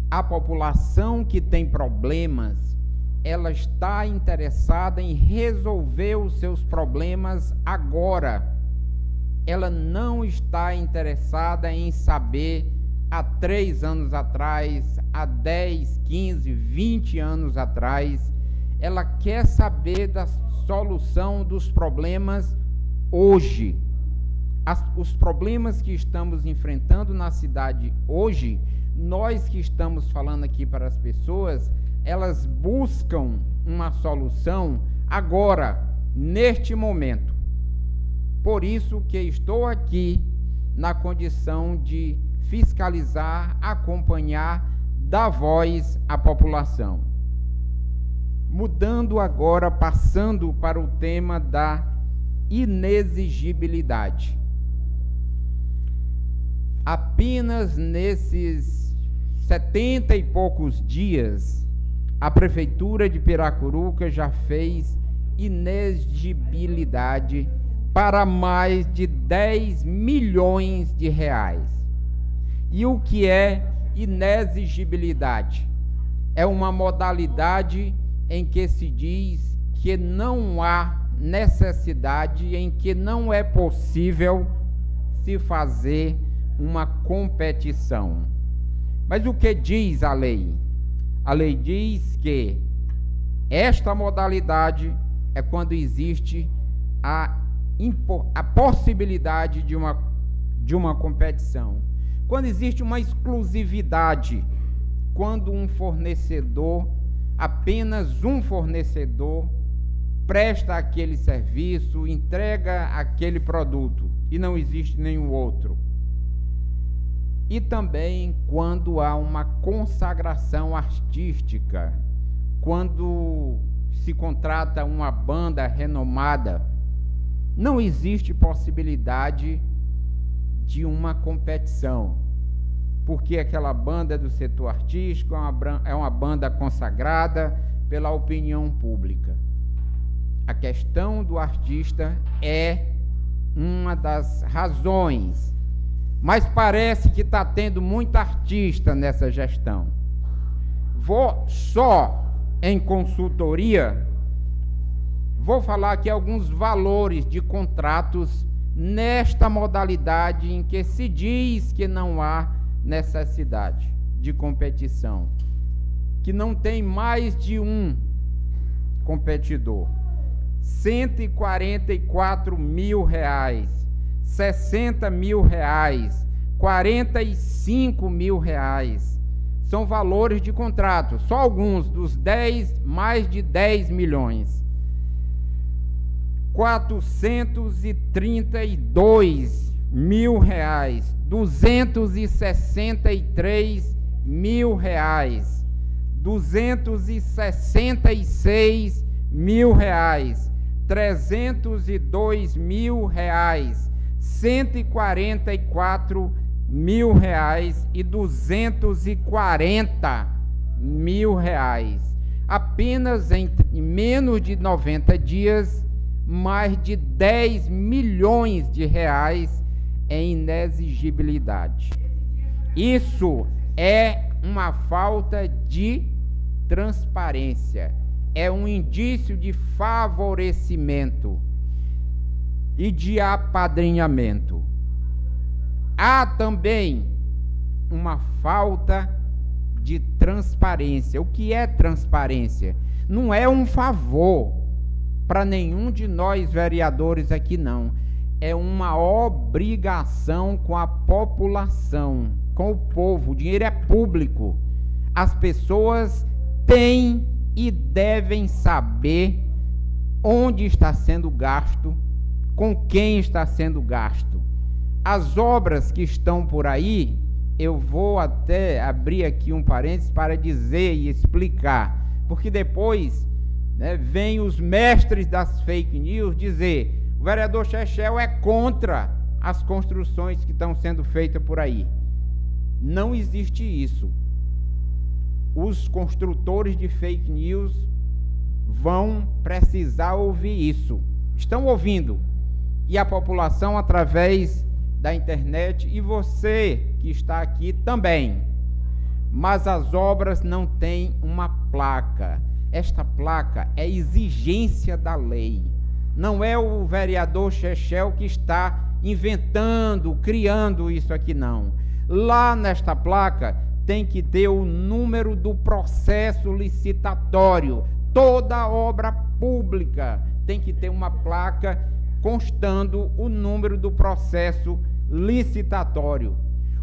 A população que tem problemas, ela está interessada em resolver os seus problemas agora. Ela não está interessada em saber há 3 anos atrás, há 10, 15, 20 anos atrás. Ela quer saber da solução dos problemas hoje. Os problemas que estamos enfrentando na cidade hoje, nós que estamos falando aqui para as pessoas, elas buscam uma solução agora, neste momento. Por isso que estou aqui na condição de fiscalizar, acompanhar, dar voz à população. Mudando agora, passando para o tema da inexigibilidade. Apenas nesses 70 e poucos dias, a Prefeitura de Piracuruca já fez inexigibilidade para mais de 10 milhões de reais. E o que é inexigibilidade? É uma modalidade em que se diz que não há necessidade, em que não é possível se fazer uma competição. Mas o que diz a lei? A lei diz que esta modalidade é quando existe a possibilidade de uma competição. Quando existe uma exclusividade, quando um fornecedor, apenas um fornecedor, presta aquele serviço, entrega aquele produto e não existe nenhum outro. E também quando há uma consagração artística, quando se contrata uma banda renomada, não existe possibilidade de uma competição, porque aquela banda é do setor artístico, é uma banda consagrada pela opinião pública. A questão do artista é uma das razões, mas parece que está tendo muito artista nessa gestão. Vou só em consultoria, vou falar aqui alguns valores de contratos nesta modalidade em que se diz que não há necessidade de competição, que não tem mais de um competidor. R$144 mil, R$60 mil, R$45 mil. São valores de contrato, só alguns dos 10, mais de 10 milhões. R$432 mil, R$263 mil, R$266 mil, R$302 mil, R$144 mil e R$240 mil. Apenas em menos de 90 dias, mais de 10 milhões de reais em inexigibilidade. Isso é uma falta de transparência, é um indício de favorecimento e de apadrinhamento. Há também uma falta de transparência. O que é transparência? Não é um favor para nenhum de nós vereadores aqui, não. É uma obrigação com a população, com o povo. O dinheiro é público. As pessoas têm e devem saber onde está sendo gasto, com quem está sendo gasto. As obras que estão por aí, eu vou até abrir aqui um parênteses para dizer e explicar, porque depois, vem os mestres das fake news dizer: o vereador Chechel é contra as construções que estão sendo feitas por aí. Não existe isso. os construtores de fake news vão precisar ouvir isso. Estão ouvindo. E a população através da internet, e você que está aqui também. Mas as obras não têm uma placa. Esta placa é exigência da lei. Não é o vereador Chechel que está inventando, criando isso aqui, não. Lá nesta placa tem que ter o número do processo licitatório. Toda obra pública tem que ter uma placa constando o número do processo licitatório.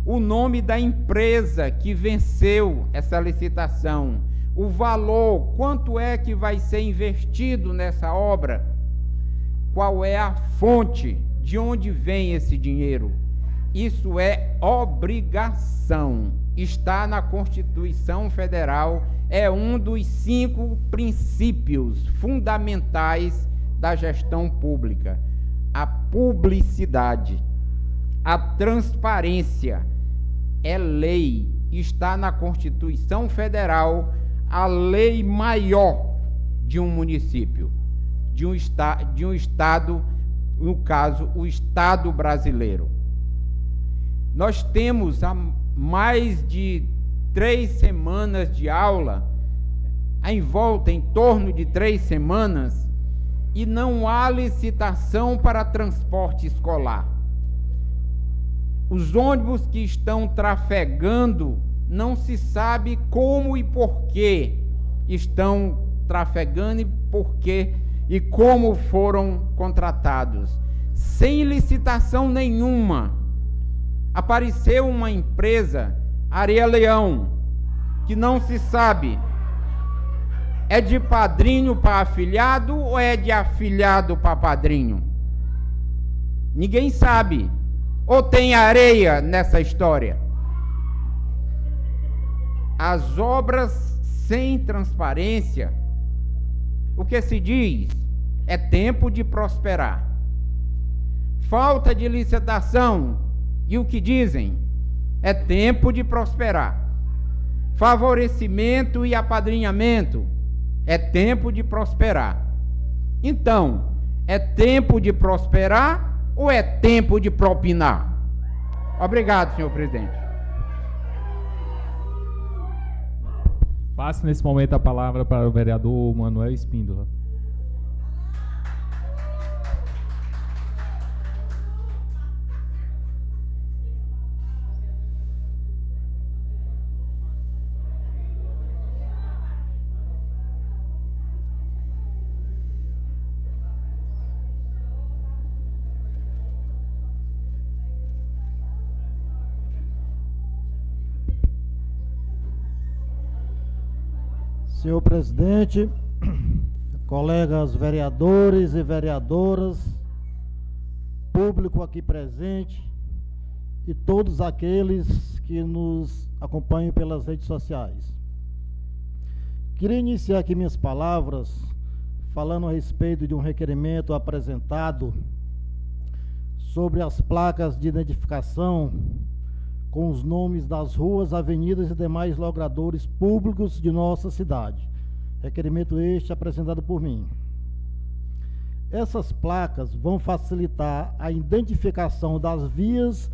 O nome da empresa que venceu essa licitação, o valor, quanto é que vai ser investido nessa obra, qual é a fonte, de onde vem esse dinheiro. Isso é obrigação, está na Constituição Federal, é um dos 5 princípios fundamentais da gestão pública. A publicidade, a transparência é lei, está na Constituição Federal, a lei maior de um município, de um estado, no caso, o Estado brasileiro. Nós temos há mais de 3 semanas de aula, em torno de 3 semanas, e não há licitação para transporte escolar. Os ônibus que estão trafegando, não se sabe como e por que estão trafegando e por que e como foram contratados. Sem licitação nenhuma. Apareceu uma empresa, Areia Leão, que não se sabe, é de padrinho para afilhado ou é de afilhado para padrinho? Ninguém sabe. Ou tem areia nessa história? As obras sem transparência, o que se diz é tempo de prosperar. Falta de licitação, e o que dizem é tempo de prosperar. Favorecimento e apadrinhamento, é tempo de prosperar. Então, é tempo de prosperar ou é tempo de propinar? Obrigado, senhor presidente. Passo nesse momento a palavra para o vereador Manuel Espíndola. Senhor presidente, colegas vereadores e vereadoras, público aqui presente e todos aqueles que nos acompanham pelas redes sociais. Queria iniciar aqui minhas palavras falando a respeito de um requerimento apresentado sobre as placas de identificação com os nomes das ruas, avenidas e demais logradouros públicos de nossa cidade. Requerimento este apresentado por mim. Essas placas vão facilitar a identificação das vias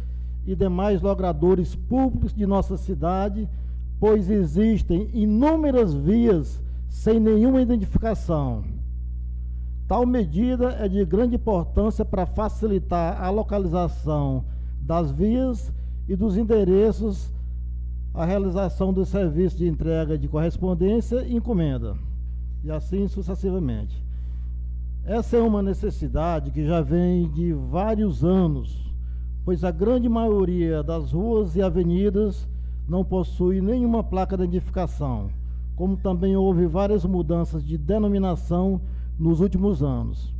e demais logradouros públicos de nossa cidade, pois existem inúmeras vias sem nenhuma identificação. Tal medida é de grande importância para facilitar a localização das vias e dos endereços, a realização do serviço de entrega de correspondência e encomenda, e assim sucessivamente. Essa é uma necessidade que já vem de vários anos, pois a grande maioria das ruas e avenidas não possui nenhuma placa de identificação, como também houve várias mudanças de denominação nos últimos anos.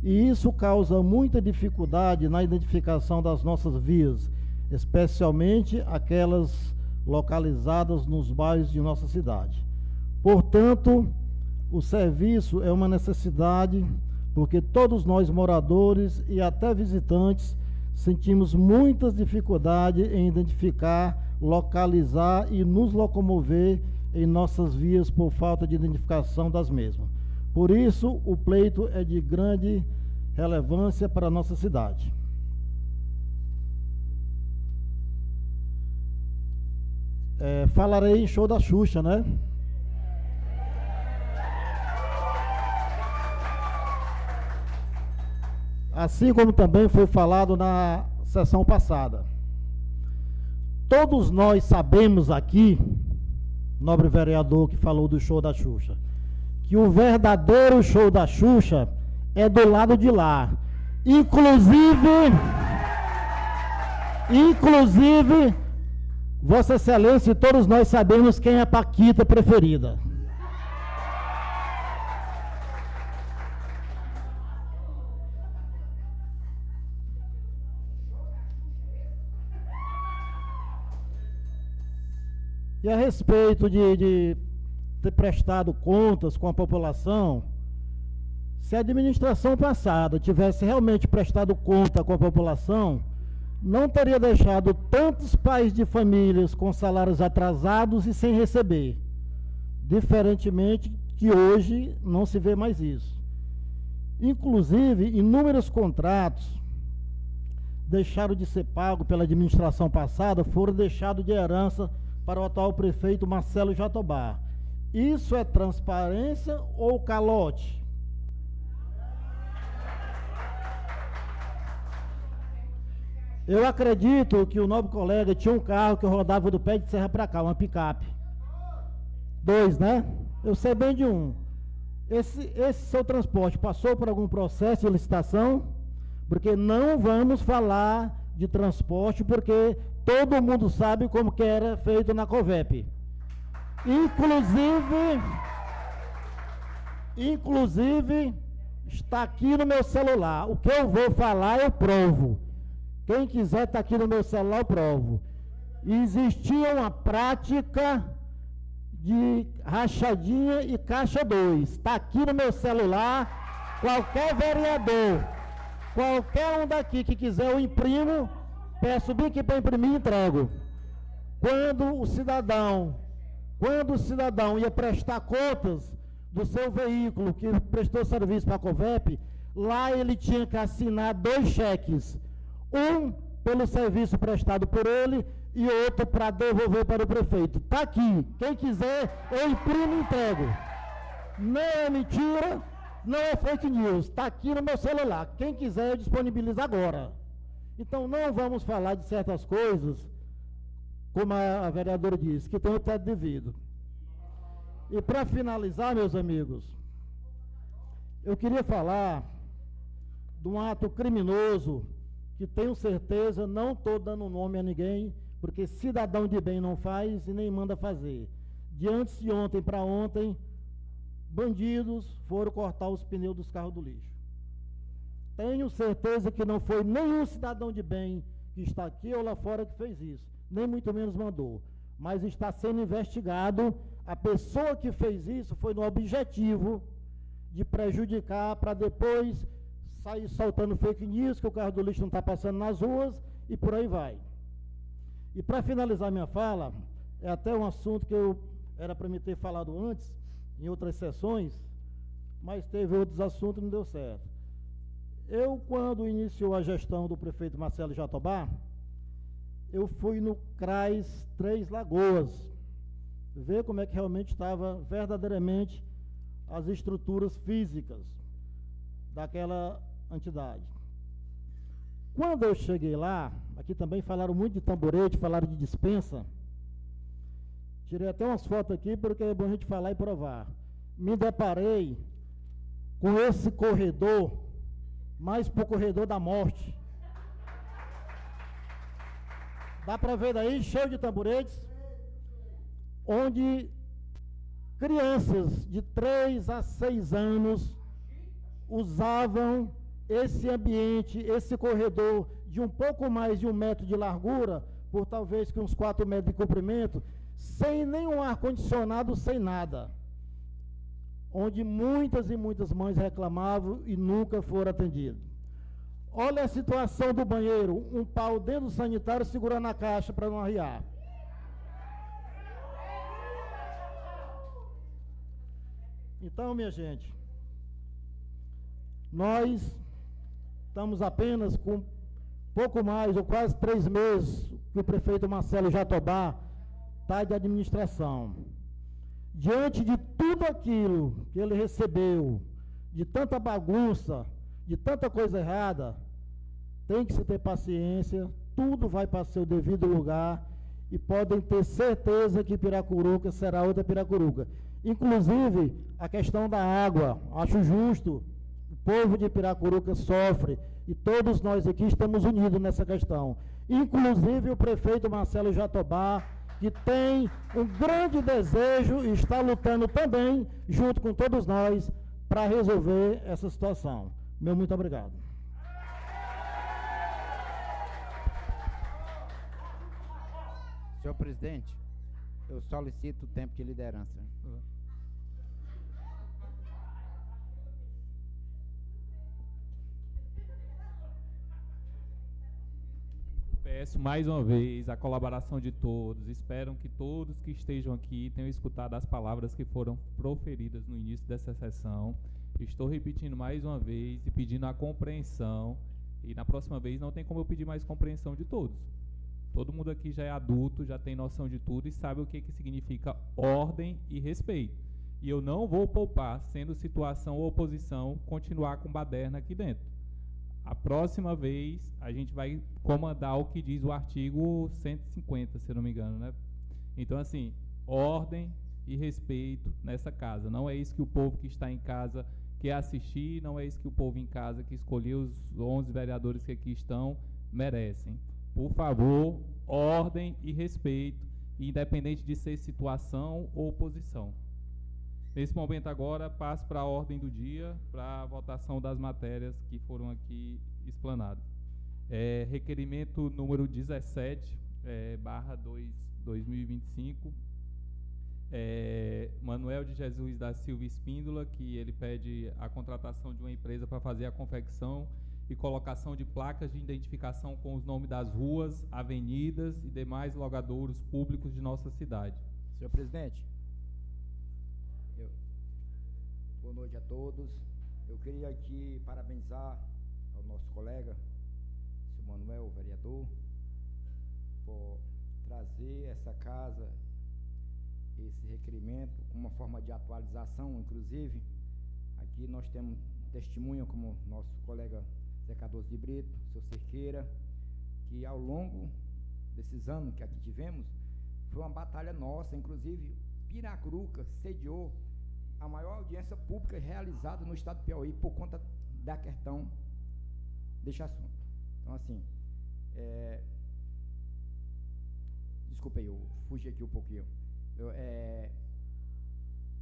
E isso causa muita dificuldade na identificação das nossas vias, especialmente aquelas localizadas nos bairros de nossa cidade. Portanto, o serviço é uma necessidade, porque todos nós moradores e até visitantes sentimos muitas dificuldades em identificar, localizar e nos locomover em nossas vias por falta de identificação das mesmas. Por isso, o pleito é de grande relevância para a nossa cidade. Falarei em show da Xuxa, né? Assim como também foi falado na sessão passada. Todos nós sabemos aqui, nobre vereador que falou do show da Xuxa, que o verdadeiro show da Xuxa é do lado de lá. Inclusive, Vossa Excelência e todos nós sabemos quem é a Paquita preferida. E a respeito de ter prestado contas com a população, se a administração passada tivesse realmente prestado conta com a população, não teria deixado tantos pais de famílias com salários atrasados e sem receber. Diferentemente que hoje não se vê mais isso. Inclusive, inúmeros contratos deixaram de ser pagos pela administração passada, foram deixados de herança para o atual prefeito Marcelo Jatobá. Isso é transparência ou calote? Eu acredito que o nobre colega tinha um carro que rodava do pé de serra para cá, uma picape. 2, né? Eu sei bem de um. Esse seu transporte passou por algum processo de licitação? Porque não vamos falar de transporte, porque todo mundo sabe como que era feito na Covep. Inclusive, está aqui no meu celular. O que eu vou falar, eu provo. Quem quiser está aqui no meu celular, eu provo. Existia uma prática de rachadinha e caixa 2. Está aqui no meu celular. Qualquer vereador, qualquer um daqui que quiser, eu imprimo. Peço bem aqui para imprimir e entrego. Quando o cidadão ia prestar contas do seu veículo, que prestou serviço para a Covep, lá ele tinha que assinar 2 cheques. Um pelo serviço prestado por ele e outro para devolver para o prefeito. Está aqui. Quem quiser, eu imprimo e entrego. Não é mentira, não é fake news. Está aqui no meu celular. Quem quiser, eu disponibilizo agora. Então, não vamos falar de certas coisas, como a vereadora disse, que tem o teto devido. E para finalizar, meus amigos, eu queria falar de um ato criminoso que tenho certeza, não estou dando nome a ninguém, porque cidadão de bem não faz e nem manda fazer. De antes de ontem para ontem, bandidos foram cortar os pneus dos carros do lixo. Tenho certeza que não foi nenhum cidadão de bem que está aqui ou lá fora que fez isso, nem muito menos mandou. Mas está sendo investigado. A pessoa que fez isso foi no objetivo de prejudicar para depois sair soltando fake news, que o carro do lixo não está passando nas ruas e por aí vai. E para finalizar minha fala, é até um assunto que eu era para me ter falado antes, em outras sessões, mas teve outros assuntos e não deu certo. Eu, quando iniciou a gestão do prefeito Marcelo Jatobá, eu fui no CRAS Três Lagoas, ver como é que realmente estava verdadeiramente as estruturas físicas daquela entidade. Quando eu cheguei lá, aqui também falaram muito de tamborete, falaram de dispensa. Tirei até umas fotos aqui, porque é bom a gente falar e provar. Me deparei com esse corredor, mais para o corredor da morte. Dá para ver daí, cheio de tamboretes, onde crianças de 3 a 6 anos usavam esse ambiente, esse corredor de um pouco mais de 1 metro de largura, por talvez que uns 4 metros de comprimento, sem nenhum ar-condicionado, sem nada. Onde muitas e muitas mães reclamavam e nunca foram atendidas. Olha a situação do banheiro, um pau dentro do sanitário segurando a caixa para não arriar. Então, minha gente, nós estamos apenas com pouco mais ou quase 3 meses que o prefeito Marcelo Jatobá está de administração. Diante de tudo aquilo que ele recebeu, de tanta bagunça, de tanta coisa errada, tem que se ter paciência, tudo vai para seu devido lugar e podem ter certeza que Piracuruca será outra Piracuruca. Inclusive, a questão da água, acho justo, o povo de Piracuruca sofre e todos nós aqui estamos unidos nessa questão. Inclusive o prefeito Marcelo Jatobá, que tem um grande desejo e está lutando também, junto com todos nós, para resolver essa situação. Meu muito obrigado. Senhor presidente, eu solicito o tempo de liderança. Peço mais uma vez a colaboração de todos. Espero que todos que estejam aqui tenham escutado as palavras que foram proferidas no início dessa sessão. Estou repetindo mais uma vez e pedindo a compreensão. E na próxima vez não tem como eu pedir mais compreensão de todos. Todo mundo aqui já é adulto, já tem noção de tudo e sabe o que significa ordem e respeito. E eu não vou poupar, sendo situação ou oposição, continuar com baderna aqui dentro. A próxima vez, a gente vai comandar o que diz o artigo 150, se eu não me engano, né? Então, assim, ordem e respeito nessa casa. Não é isso que o povo que está em casa quer assistir, não é isso que o povo em casa que escolheu os 11 vereadores que aqui estão merecem. Por favor, ordem e respeito, independente de ser situação ou oposição. Nesse momento agora, passo para a ordem do dia, para a votação das matérias que foram aqui explanadas. Requerimento número 17, /2025, Manuel de Jesus da Silva Espíndola, que ele pede a contratação de uma empresa para fazer a confecção e colocação de placas de identificação com os nomes das ruas, avenidas e demais logradouros públicos de nossa cidade. Senhor presidente, boa noite a todos. Eu queria aqui parabenizar ao nosso colega, senhor Manuel, vereador, por trazer essa casa, esse requerimento, com uma forma de atualização, inclusive. Aqui nós temos testemunha como nosso colega Zé Cardoso de Brito, seu Cerqueira, que ao longo desses anos que aqui tivemos, foi uma batalha nossa. Inclusive, Piracuruca sediou a maior audiência pública realizada no estado do Piauí por conta da questão deste assunto. Então, assim, desculpa aí, eu fugi aqui um pouquinho.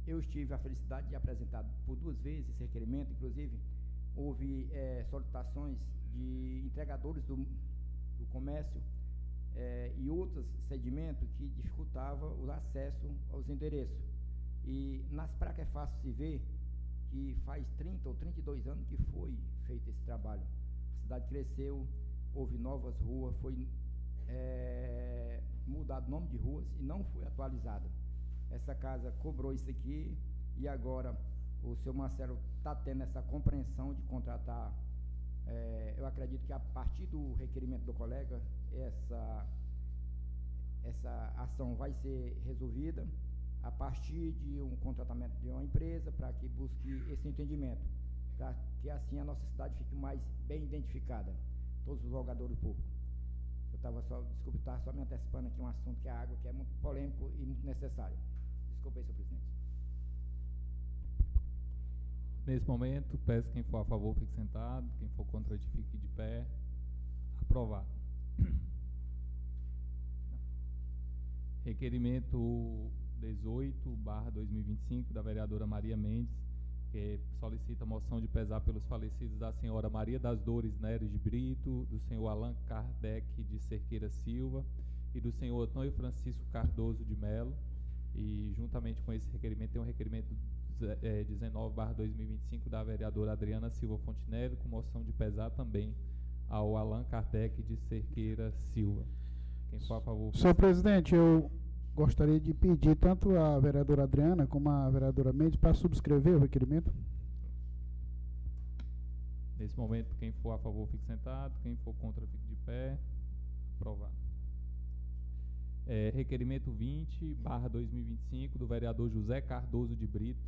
Eu tive a felicidade de apresentar por 2 vezes esse requerimento. Inclusive, houve solicitações de entregadores do comércio e outros segmentos que dificultavam o acesso aos endereços. E nas placas é fácil se ver que faz 30 ou 32 anos que foi feito esse trabalho. A cidade cresceu, houve novas ruas, foi mudado o nome de ruas e não foi atualizada. Essa casa cobrou isso aqui e agora o senhor Marcelo está tendo essa compreensão de contratar. Eu acredito que a partir do requerimento do colega, essa ação vai ser resolvida a partir de um contratamento de uma empresa para que busque esse entendimento, para que assim a nossa cidade fique mais bem identificada, todos os logadores públicos. Eu estava só me antecipando aqui um assunto que é a água, que é muito polêmico e muito necessário. Desculpe aí, senhor presidente. Nesse momento, peço quem for a favor fique sentado, quem for contra fique de pé. Aprovado. Requerimento 18/2025 da vereadora Maria Mendes, que solicita a moção de pesar pelos falecidos da senhora Maria das Dores Neres de Brito, do senhor Allan Kardec de Cerqueira Silva e do senhor Antônio Francisco Cardoso de Melo. E juntamente com esse requerimento tem um requerimento 19/2025 da vereadora Adriana Silva Fontinelli, com moção de pesar também ao Allan Kardec de Cerqueira Silva. Quem for a favor... Senhor presidente, eu gostaria de pedir tanto a vereadora Adriana como a vereadora Mendes para subscrever o requerimento. Nesse momento, quem for a favor, fique sentado. Quem for contra, fique de pé. Aprovado. Requerimento 20/2025 do vereador José Cardoso de Brito,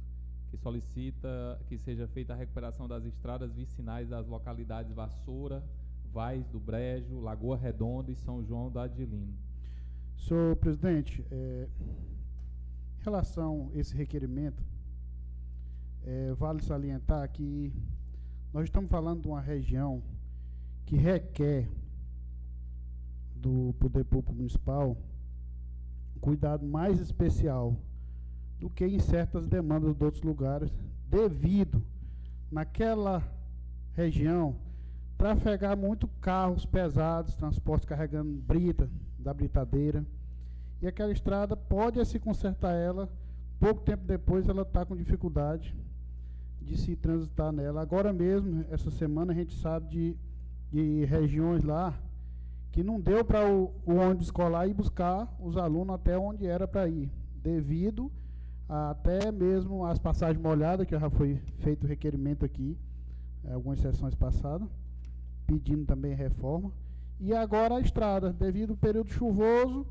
que solicita que seja feita a recuperação das estradas vicinais das localidades Vassoura, Vaz do Brejo, Lagoa Redonda e São João do Adilino. Senhor presidente, em relação a esse requerimento, vale salientar que nós estamos falando de uma região que requer do Poder Público Municipal um cuidado mais especial do que em certas demandas de outros lugares, devido naquela região trafegar muito carros pesados, transportes carregando brita, da britadeira, e aquela estrada pode se consertar ela, pouco tempo depois ela está com dificuldade de se transitar nela. Agora mesmo, essa semana, a gente sabe de regiões lá que não deu para o ônibus escolar ir buscar os alunos até onde era para ir, devido até mesmo às passagens molhadas, que já foi feito o requerimento aqui, algumas sessões passadas, pedindo também reforma. E agora a estrada, devido ao período chuvoso,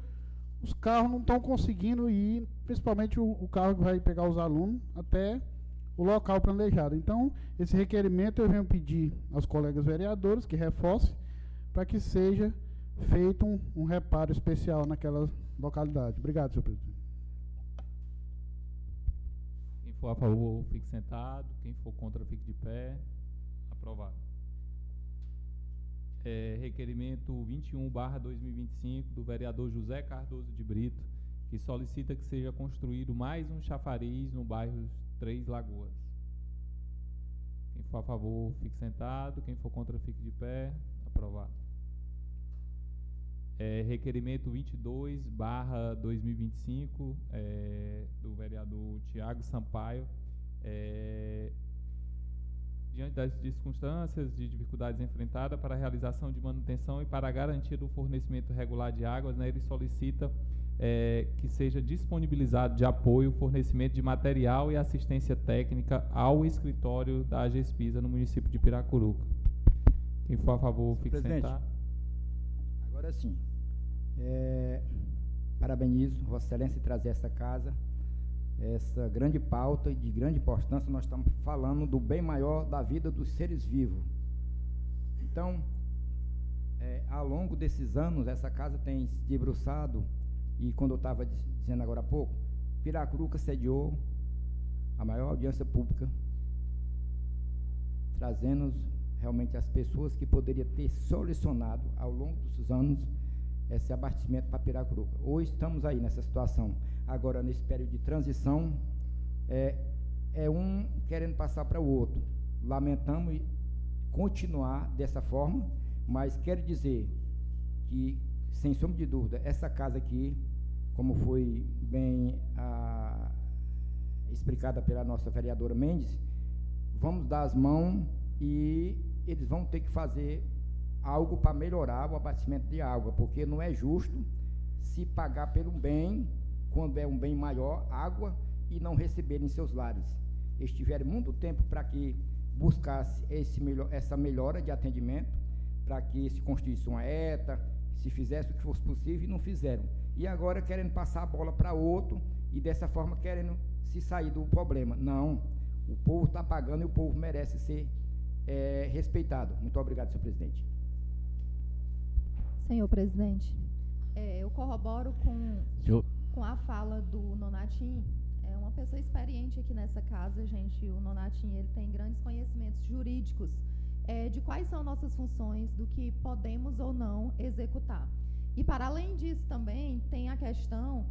os carros não estão conseguindo ir, principalmente o carro que vai pegar os alunos, até o local planejado. Então, esse requerimento eu venho pedir aos colegas vereadores que reforcem para que seja feito um reparo especial naquela localidade. Obrigado, senhor presidente. Quem for a favor, fique sentado. Quem for contra, fique de pé. Aprovado. Requerimento 21/2025 do vereador José Cardoso de Brito, que solicita que seja construído mais um chafariz no bairro Três Lagoas. Quem for a favor, fique sentado. Quem for contra, fique de pé. Aprovado. Requerimento 22/2025 do vereador Tiago Sampaio. Diante das circunstâncias de dificuldades enfrentadas para a realização de manutenção e para a garantia do fornecimento regular de águas, ele solicita que seja disponibilizado de apoio o fornecimento de material e assistência técnica ao escritório da AGESPISA no município de Piracuruca. Quem for a favor, fique sentado. Agora sim, parabenizo Vossa Excelência em trazer essa casa, essa grande pauta e de grande importância. Nós estamos falando do bem maior da vida dos seres vivos. Então, ao longo desses anos, essa casa tem se debruçado, e quando eu estava dizendo agora há pouco, Piracuruca sediou a maior audiência pública, trazendo realmente as pessoas que poderiam ter solucionado ao longo dos anos esse abastecimento para Piracuruca. Hoje estamos aí nessa situação. Agora, nesse período de transição, um querendo passar para o outro. Lamentamos continuar dessa forma, mas quero dizer que, sem sombra de dúvida, essa casa aqui, como foi bem explicada pela nossa vereadora Mendes, vamos dar as mãos e eles vão ter que fazer algo para melhorar o abastecimento de água, porque não é justo se pagar pelo bem, quando é um bem maior, água, e não receber em seus lares. Eles tiveram muito tempo para que buscasse essa melhora de atendimento, para que se construísse uma ETA, se fizesse o que fosse possível, e não fizeram. E agora querendo passar a bola para outro, e dessa forma querendo se sair do problema. Não, o povo está pagando e o povo merece ser respeitado. Muito obrigado, senhor presidente. Senhor presidente, eu corroboro com a fala do Nonatim. É uma pessoa experiente aqui nessa casa, gente. O Nonatim, ele tem grandes conhecimentos jurídicos de quais são nossas funções, do que podemos ou não executar. E, para além disso, também tem a questão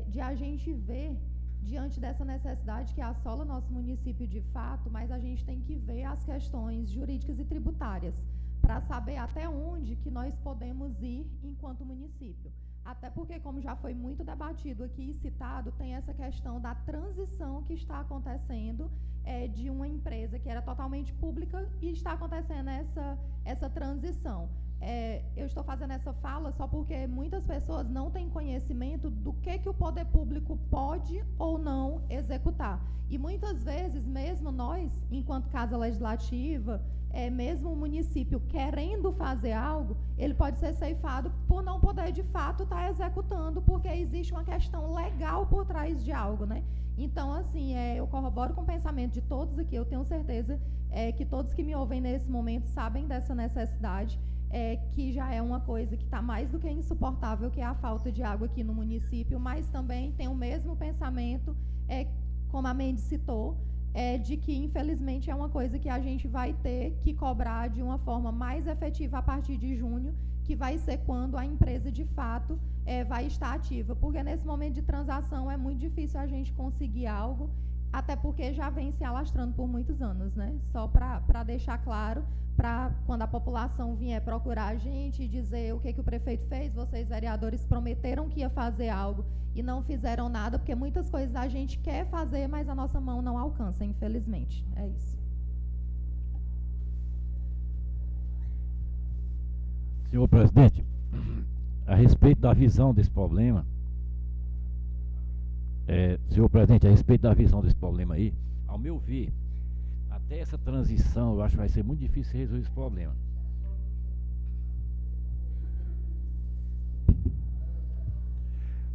de a gente ver, diante dessa necessidade que assola nosso município de fato, mas a gente tem que ver as questões jurídicas e tributárias, para saber até onde que nós podemos ir enquanto município. Até porque, como já foi muito debatido aqui e citado, tem essa questão da transição que está acontecendo de uma empresa que era totalmente pública, e está acontecendo essa transição. eu estou fazendo essa fala só porque muitas pessoas não têm conhecimento do que o poder público pode ou não executar. E muitas vezes, mesmo nós, enquanto Casa Legislativa, mesmo o município querendo fazer algo, ele pode ser ceifado por não poder, de fato, estar executando, porque existe uma questão legal por trás de algo, né? Então, assim, eu corroboro com o pensamento de todos aqui, eu tenho certeza que todos que me ouvem nesse momento sabem dessa necessidade, que já é uma coisa que está mais do que insuportável, que é a falta de água aqui no município, mas também tem o mesmo pensamento, como a Mendes citou, de que, infelizmente, é uma coisa que a gente vai ter que cobrar de uma forma mais efetiva a partir de junho, que vai ser quando a empresa, de fato, vai estar ativa. Porque nesse momento de transação é muito difícil a gente conseguir algo, até porque já vem se alastrando por muitos anos, né? Só para deixar claro, para quando a população vier procurar a gente e dizer o que o prefeito fez, vocês, vereadores, prometeram que ia fazer algo e não fizeram nada, porque muitas coisas a gente quer fazer, mas a nossa mão não alcança, infelizmente. É isso. Senhor presidente, a respeito da visão desse problema, senhor presidente, a respeito da visão desse problema aí, ao meu ver, até essa transição, eu acho que vai ser muito difícil resolver esse problema.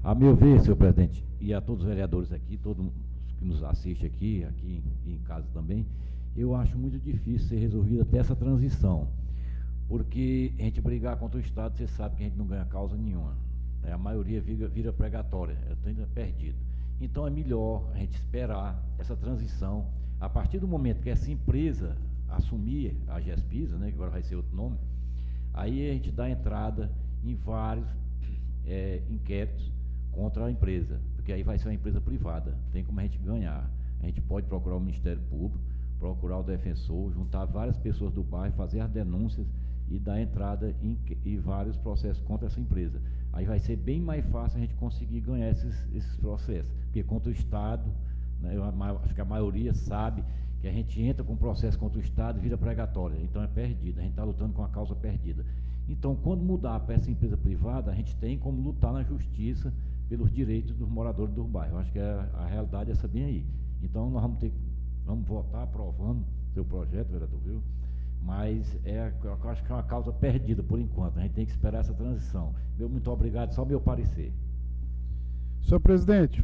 A meu ver, senhor presidente, e a todos os vereadores aqui, todos que nos assistem aqui em casa também, eu acho muito difícil ser resolvida até essa transição. Porque a gente brigar contra o Estado, você sabe que a gente não ganha causa nenhuma. A maioria vira pregatória, eu estou ainda perdido. Então é melhor a gente esperar essa transição. A partir do momento que essa empresa assumir a GESPISA, né, que agora vai ser outro nome, aí a gente dá entrada em vários inquéritos contra a empresa, porque aí vai ser uma empresa privada, tem como a gente ganhar. A gente pode procurar o Ministério Público, procurar o defensor, juntar várias pessoas do bairro, fazer as denúncias e dar entrada em vários processos contra essa empresa. Aí vai ser bem mais fácil a gente conseguir ganhar esses processos, porque contra o Estado, né, eu acho que a maioria sabe que a gente entra com um processo contra o Estado e vira pregatória, então é perdida, a gente está lutando com a causa perdida. Então, quando mudar para essa empresa privada, a gente tem como lutar na justiça pelos direitos dos moradores do bairro. Eu acho que a realidade é essa bem aí. Então, nós vamos votar aprovando o seu projeto, vereador, viu? Mas eu acho que é uma causa perdida por enquanto. A gente tem que esperar essa transição. Meu muito obrigado, só meu parecer. Senhor presidente,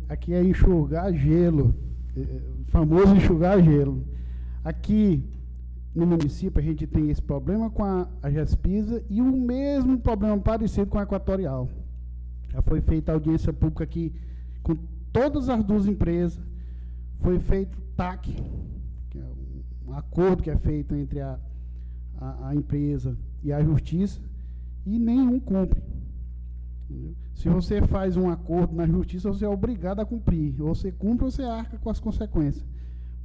aqui é enxugar gelo, famoso enxugar gelo. Aqui no município a gente tem esse problema com a GESPISA e o mesmo problema parecido com a Equatorial. Já foi feita audiência pública aqui com todas as duas empresas, foi feito TAC, que é um acordo que é feito entre a empresa e a justiça, e nenhum cumpre. Se você faz um acordo na justiça, você é obrigado a cumprir. Ou você cumpre ou você arca com as consequências.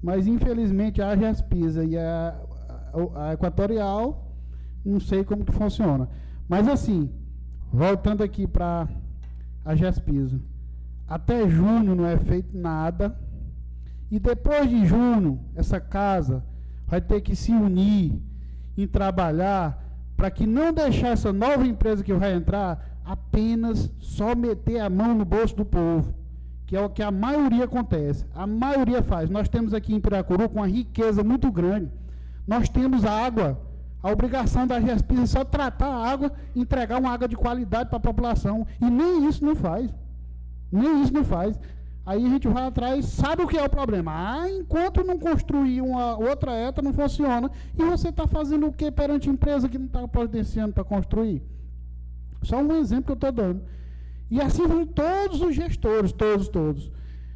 Mas, infelizmente, a GESPISA e a Equatorial, não sei como que funciona. Mas, assim, voltando aqui para a GESPISA, até junho não é feito nada, e depois de junho, essa casa vai ter que se unir em trabalhar para que não deixar essa nova empresa que vai entrar apenas só meter a mão no bolso do povo, que é o que a maioria acontece. A maioria faz. Nós temos aqui em Piracuru uma riqueza muito grande. Nós temos a água. A obrigação da GESPISA é só tratar a água, entregar uma água de qualidade para a população. E nem isso não faz. Nem isso não faz. Aí a gente vai atrás, sabe o que é o problema? Enquanto não construir uma outra ETA, não funciona. E você está fazendo o que perante a empresa que não está providenciando para construir? Só um exemplo que eu estou dando. E assim vão todos os gestores, todos.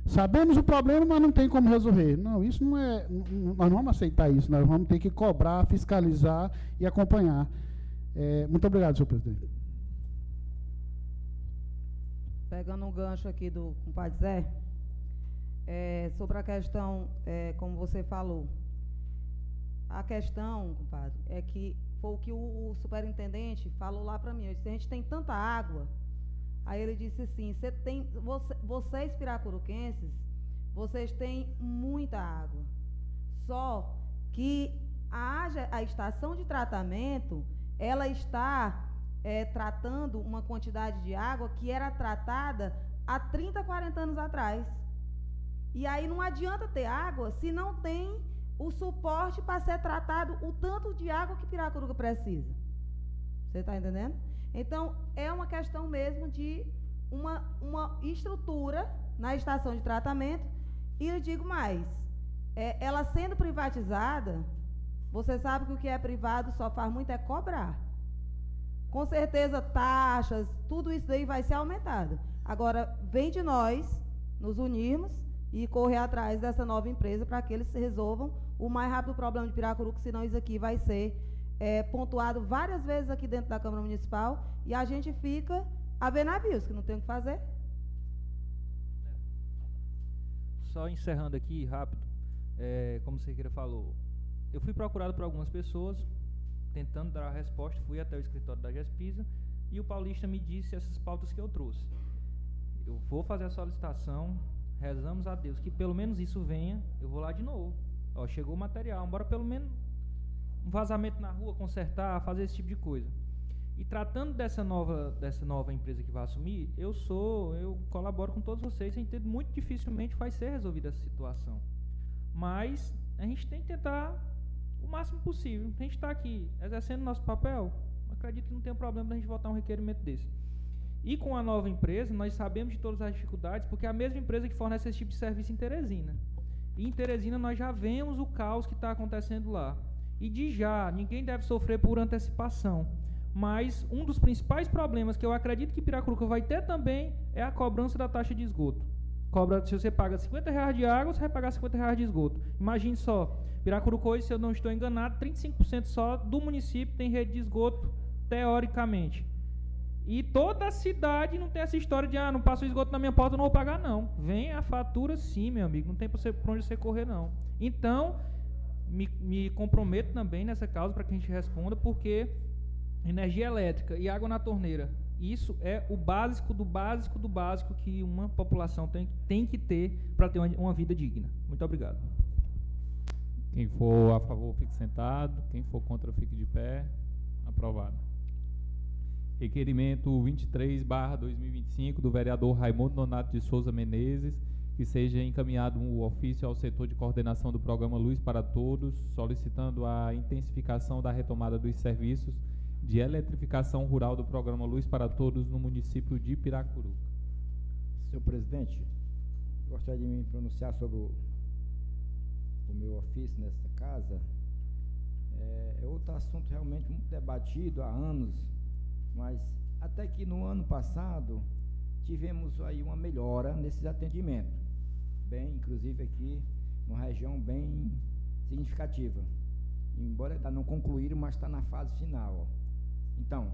Sabemos o problema, mas não tem como resolver. Não, isso não é... Nós não vamos aceitar isso. Nós vamos ter que cobrar, fiscalizar e acompanhar. Muito obrigado, senhor presidente. Pegando um gancho aqui do compadre Zé, sobre a questão, como você falou, a questão, compadre, é que foi o que o superintendente falou lá para mim. Eu disse, a gente tem tanta água, Aí ele disse assim, vocês piracuruquenses, vocês têm muita água, só que a estação de tratamento, ela está tratando uma quantidade de água que era tratada há 30, 40 anos atrás. E aí não adianta ter água se não tem o suporte para ser tratado o tanto de água que Piracuruca precisa. Você está entendendo? Então, é uma questão mesmo de uma estrutura na estação de tratamento. E eu digo mais, ela sendo privatizada, você sabe que o que é privado só faz muito é cobrar. Com certeza, taxas, tudo isso daí vai ser aumentado. Agora, vem de nós nos unirmos e correr atrás dessa nova empresa para que eles resolvam o mais rápido o problema de Piracuruca, senão isso aqui vai ser pontuado várias vezes aqui dentro da Câmara Municipal e a gente fica a ver navios, que não tem o que fazer. Só encerrando aqui, rápido, como o Cerqueira falou, eu fui procurado por algumas pessoas, tentando dar a resposta, fui até o escritório da GESPISA, e o Paulista me disse essas pautas que eu trouxe. Eu vou fazer a solicitação, rezamos a Deus que pelo menos isso venha, eu vou lá de novo. Ó, chegou o material, bora pelo menos um vazamento na rua, consertar, fazer esse tipo de coisa. E tratando dessa nova empresa que vai assumir, eu colaboro com todos vocês, eu entendo, muito dificilmente vai ser resolvida essa situação. Mas a gente tem que tentar o máximo possível. A gente está aqui exercendo nosso papel, acredito que não tem problema da gente votar um requerimento desse. E com a nova empresa, nós sabemos de todas as dificuldades, porque é a mesma empresa que fornece esse tipo de serviço em Teresina. E em Teresina nós já vemos o caos que está acontecendo lá. E ninguém deve sofrer por antecipação. Mas um dos principais problemas que eu acredito que Piracuruca vai ter também é a cobrança da taxa de esgoto. Se você paga R$50 de água, você vai pagar R$50 de esgoto. Imagine só, Piracuruca hoje, se eu não estou enganado, 35% só do município tem rede de esgoto, teoricamente. E toda a cidade não tem essa história de, não passa o esgoto na minha porta, eu não vou pagar, não. Vem a fatura sim, meu amigo, não tem para onde você correr, não. Então, me comprometo também nessa causa para que a gente responda, porque energia elétrica e água na torneira, isso é o básico do básico do básico que uma população tem que ter para ter uma vida digna. Muito obrigado. Quem for a favor, fique sentado. Quem for contra, fique de pé. Aprovado. Requerimento 23/2025 do vereador Raimundo Nonato de Souza Menezes, que seja encaminhado um ofício ao setor de coordenação do programa Luz para Todos, solicitando a intensificação da retomada dos serviços de eletrificação rural do programa Luz para Todos no município de Piracuruca. Senhor presidente, gostaria de me pronunciar sobre o meu ofício nesta casa. É outro assunto realmente muito debatido há anos, mas até que no ano passado tivemos aí uma melhora nesses atendimentos, inclusive aqui numa região bem significativa, embora ainda não concluíram, mas está na fase final. Então,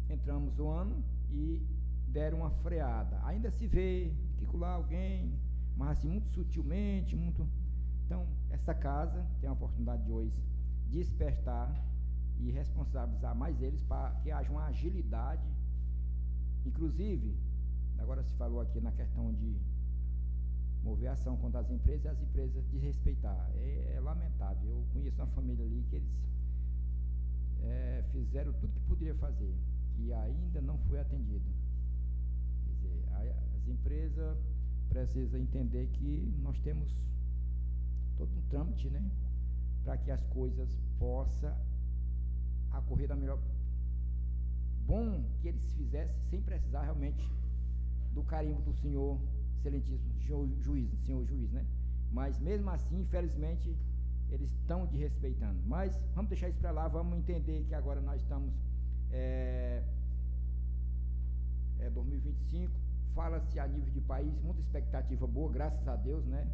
entramos o ano e deram uma freada. Ainda se vê que lá alguém, mas assim, muito sutilmente, muito... Então, essa casa tem a oportunidade de hoje despertar e responsabilizar mais eles para que haja uma agilidade. Inclusive, agora se falou aqui na questão de mover ação contra as empresas e as empresas desrespeitar. É lamentável. Eu conheço uma família ali que eles fizeram tudo que poderia fazer e ainda não foi atendido. Quer dizer, as empresas precisam entender que nós temos todo um trâmite, né, para que as coisas possam ocorrer da melhor. Bom que eles fizessem sem precisar realmente do carimbo do senhor excelentíssimo senhor juiz, né? Mas mesmo assim, infelizmente, eles estão desrespeitando. Mas vamos deixar isso para lá, vamos entender que agora nós estamos 2025, fala-se a nível de país, muita expectativa boa, graças a Deus, né?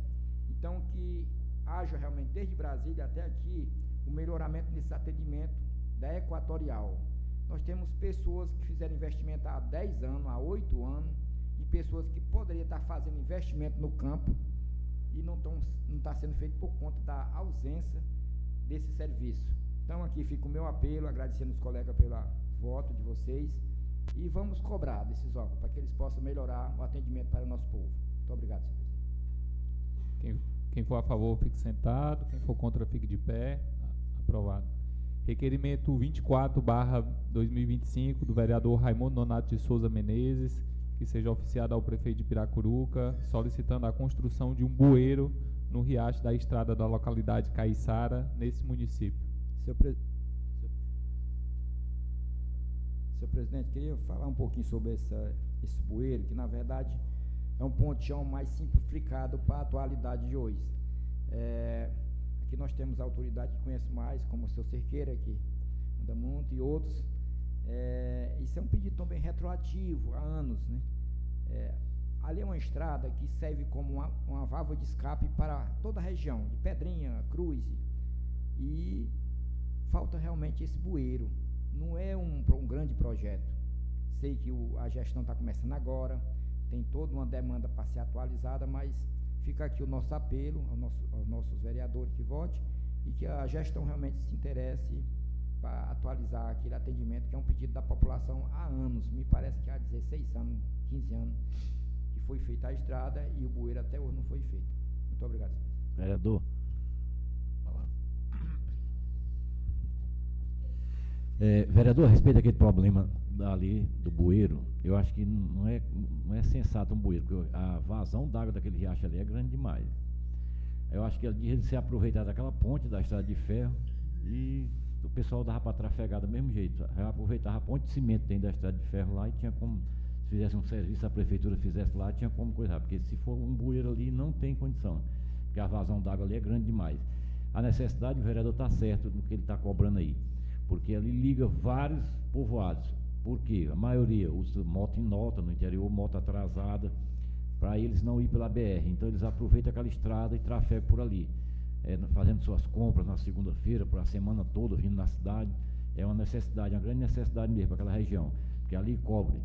Então que haja realmente desde Brasília até aqui o melhoramento nesse atendimento da Equatorial. Nós temos pessoas que fizeram investimento há 10 anos, há 8 anos, e pessoas que poderiam estar fazendo investimento no campo e não está sendo feito por conta da ausência desse serviço. Então aqui fica o meu apelo, agradecendo os colegas pelo voto de vocês, e vamos cobrar desses órgãos para que eles possam melhorar o atendimento para o nosso povo. Muito obrigado, senhor presidente. Quem for a favor, fique sentado. Quem for contra, fique de pé. Aprovado. Requerimento 24/2025 do vereador Raimundo Nonato de Souza Menezes, que seja oficiado ao prefeito de Piracuruca, solicitando a construção de um bueiro no riacho da estrada da localidade Caiçara, nesse município. Senhor presidente, queria falar um pouquinho sobre esse bueiro, que na verdade é um pontilhão mais simplificado para a atualidade de hoje. Aqui nós temos a autoridade que conhece mais, como o seu Cerqueira, que anda muito, e outros. Isso é um pedido também retroativo, há anos, né? Ali é uma estrada que serve como uma válvula de escape para toda a região, de Pedrinha, Cruz, e falta realmente esse bueiro. Não é um grande projeto. Sei que a gestão está começando agora, tem toda uma demanda para ser atualizada, mas fica aqui o nosso apelo aos nossos vereadores que votem e que a gestão realmente se interesse para atualizar aquele atendimento, que é um pedido da população há anos, me parece que há 16 anos, 15 anos, que foi feita a estrada e o bueiro até hoje não foi feito. Muito obrigado, senhor. Vereador. Vereador, a respeito daquele problema ali do bueiro, eu acho que não é sensato um bueiro, porque a vazão d'água daquele riacho ali é grande demais. Eu acho que ele devia ser aproveitado daquela ponte da estrada de ferro e o pessoal dava para trafegar do mesmo jeito. Aproveitava a ponte de cimento dentro da estrada de ferro lá e tinha como, se fizesse um serviço, a prefeitura fizesse lá, tinha como coisar, porque se for um bueiro ali não tem condição, porque a vazão d'água ali é grande demais. A necessidade, o vereador está certo no que ele está cobrando aí, porque ali liga vários povoados. Por quê? A maioria usa moto em nota, no interior, moto atrasada, para eles não ir pela BR. Então eles aproveitam aquela estrada e trafegam por ali, fazendo suas compras na segunda-feira, por a semana toda, vindo na cidade. É uma necessidade, uma grande necessidade mesmo para aquela região, porque ali cobre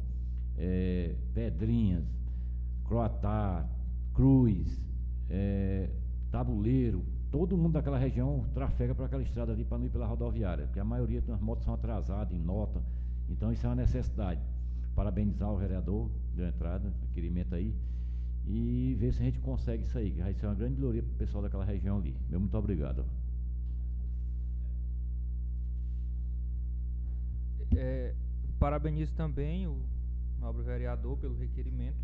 Pedrinhas, Croatá, Cruz, Tabuleiro. Todo mundo daquela região trafega para aquela estrada ali para não ir pela rodoviária, porque a maioria das motos são atrasadas em nota. Então isso é uma necessidade. Parabenizar o vereador, deu entrada, requerimento aí, e ver se a gente consegue isso aí, que vai ser uma grande melhoria para o pessoal daquela região ali. Muito obrigado. Parabenizo também o nobre vereador pelo requerimento.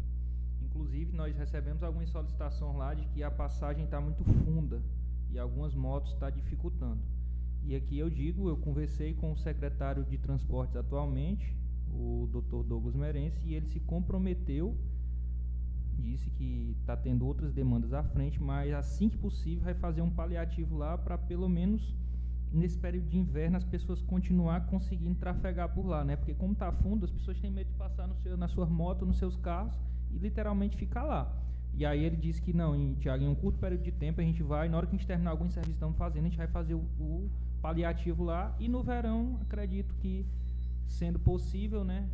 Inclusive, nós recebemos algumas solicitações lá de que a passagem está muito funda e algumas motos está dificultando. E aqui eu conversei com o secretário de Transportes atualmente, o Dr. Douglas Merense, e ele se comprometeu, disse que está tendo outras demandas à frente, mas assim que possível vai fazer um paliativo lá para pelo menos nesse período de inverno as pessoas continuar conseguindo trafegar por lá, né? Porque como está fundo, as pessoas têm medo de passar nas suas motos, nos seus carros e literalmente ficar lá. E aí ele disse que não, Tiago, em um curto período de tempo a gente vai, na hora que a gente terminar algum serviço que estamos fazendo, a gente vai fazer o paliativo lá, e no verão acredito que, sendo possível, né,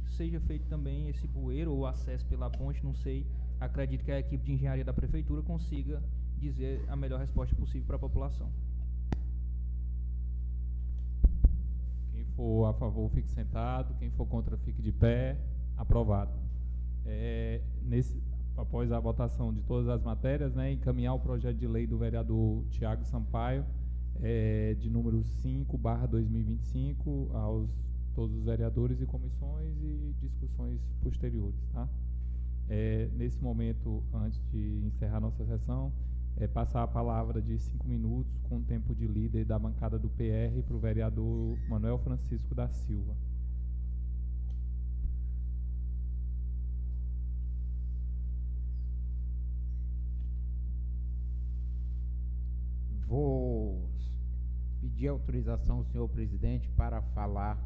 seja feito também esse bueiro ou acesso pela ponte, não sei, acredito que a equipe de engenharia da prefeitura consiga dizer a melhor resposta possível para a população. Quem for a favor, fique sentado. Quem for contra, fique de pé. Aprovado. Após a votação de todas as matérias, né, encaminhar o projeto de lei do vereador Tiago Sampaio, de número 5/2025, aos todos os vereadores e comissões e discussões posteriores. Tá? Nesse momento, antes de encerrar nossa sessão, passar a palavra de 5 minutos, com tempo de líder da bancada do PR, para o vereador Manuel Francisco da Silva. Vou pedir autorização ao senhor presidente para falar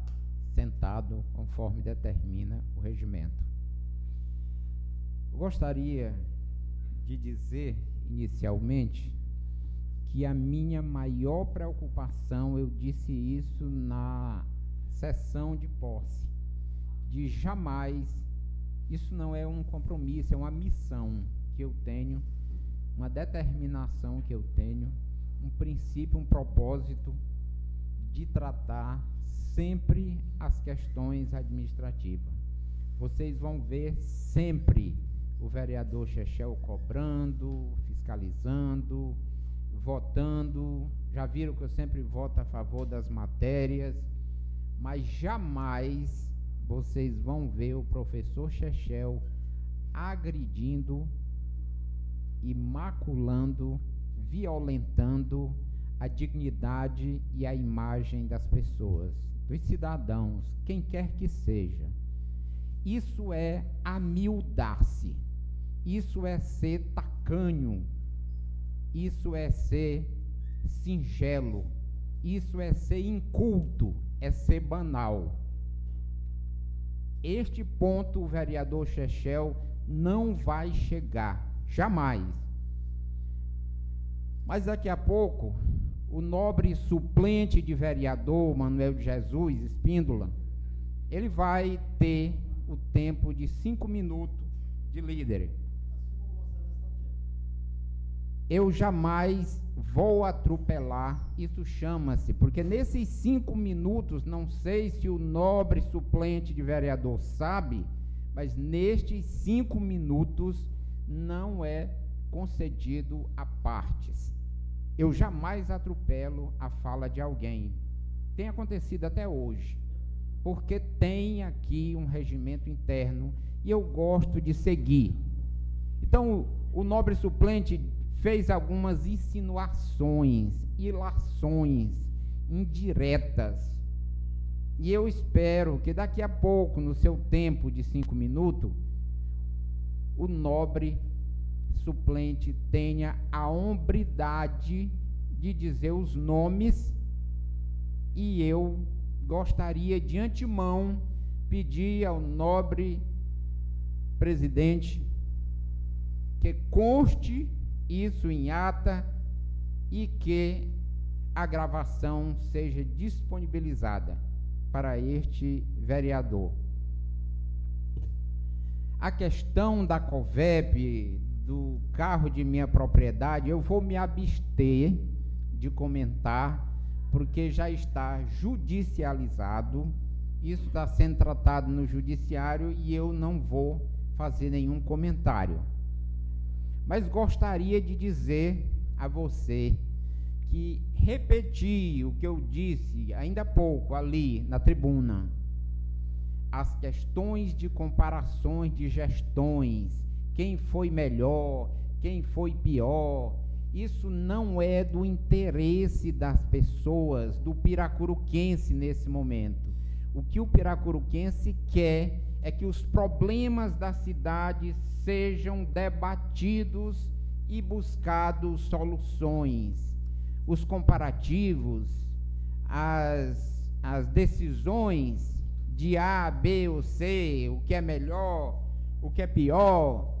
sentado, conforme determina o regimento. Eu gostaria de dizer, inicialmente, que a minha maior preocupação, eu disse isso na sessão de posse, de jamais, isso não é um compromisso, é uma missão que eu tenho, uma determinação que eu tenho, um princípio, um propósito de tratar sempre as questões administrativas. Vocês vão ver sempre o vereador Chechel cobrando, fiscalizando, votando. Já viram que eu sempre voto a favor das matérias, mas jamais vocês vão ver o professor Chechel agredindo e maculando, violentando a dignidade e a imagem das pessoas, dos cidadãos, quem quer que seja. Isso é amildar-se, isso é ser tacanho, isso é ser singelo, isso é ser inculto, é ser banal. Este ponto o vereador Chechel não vai chegar, jamais. Mas daqui a pouco, o nobre suplente de vereador, Manuel de Jesus Espíndola, ele vai ter o tempo de 5 minutos de líder. Eu jamais vou atropelar, isso chama-se, porque nesses 5 minutos, não sei se o nobre suplente de vereador sabe, mas nestes 5 minutos não é concedido a partes. Eu jamais atropelo a fala de alguém. Tem acontecido até hoje, porque tem aqui um regimento interno e eu gosto de seguir. Então, o nobre suplente fez algumas insinuações, ilações, indiretas. E eu espero que daqui a pouco, no seu tempo de 5 minutos, o nobre suplente tenha a hombridade de dizer os nomes, e eu gostaria de antemão pedir ao nobre presidente que conste isso em ata e que a gravação seja disponibilizada para este vereador. A questão da COVEP, do carro de minha propriedade, eu vou me abster de comentar, porque já está judicializado, isso está sendo tratado no judiciário e eu não vou fazer nenhum comentário. Mas gostaria de dizer a você que repeti o que eu disse ainda há pouco ali na tribuna. As questões de comparações de gestões, quem foi melhor, quem foi pior, isso não é do interesse das pessoas, do piracuruquense nesse momento. O que o piracuruquense quer é que os problemas da cidade sejam debatidos e buscados soluções. Os comparativos, as decisões de A, B ou C, o que é melhor, o que é pior,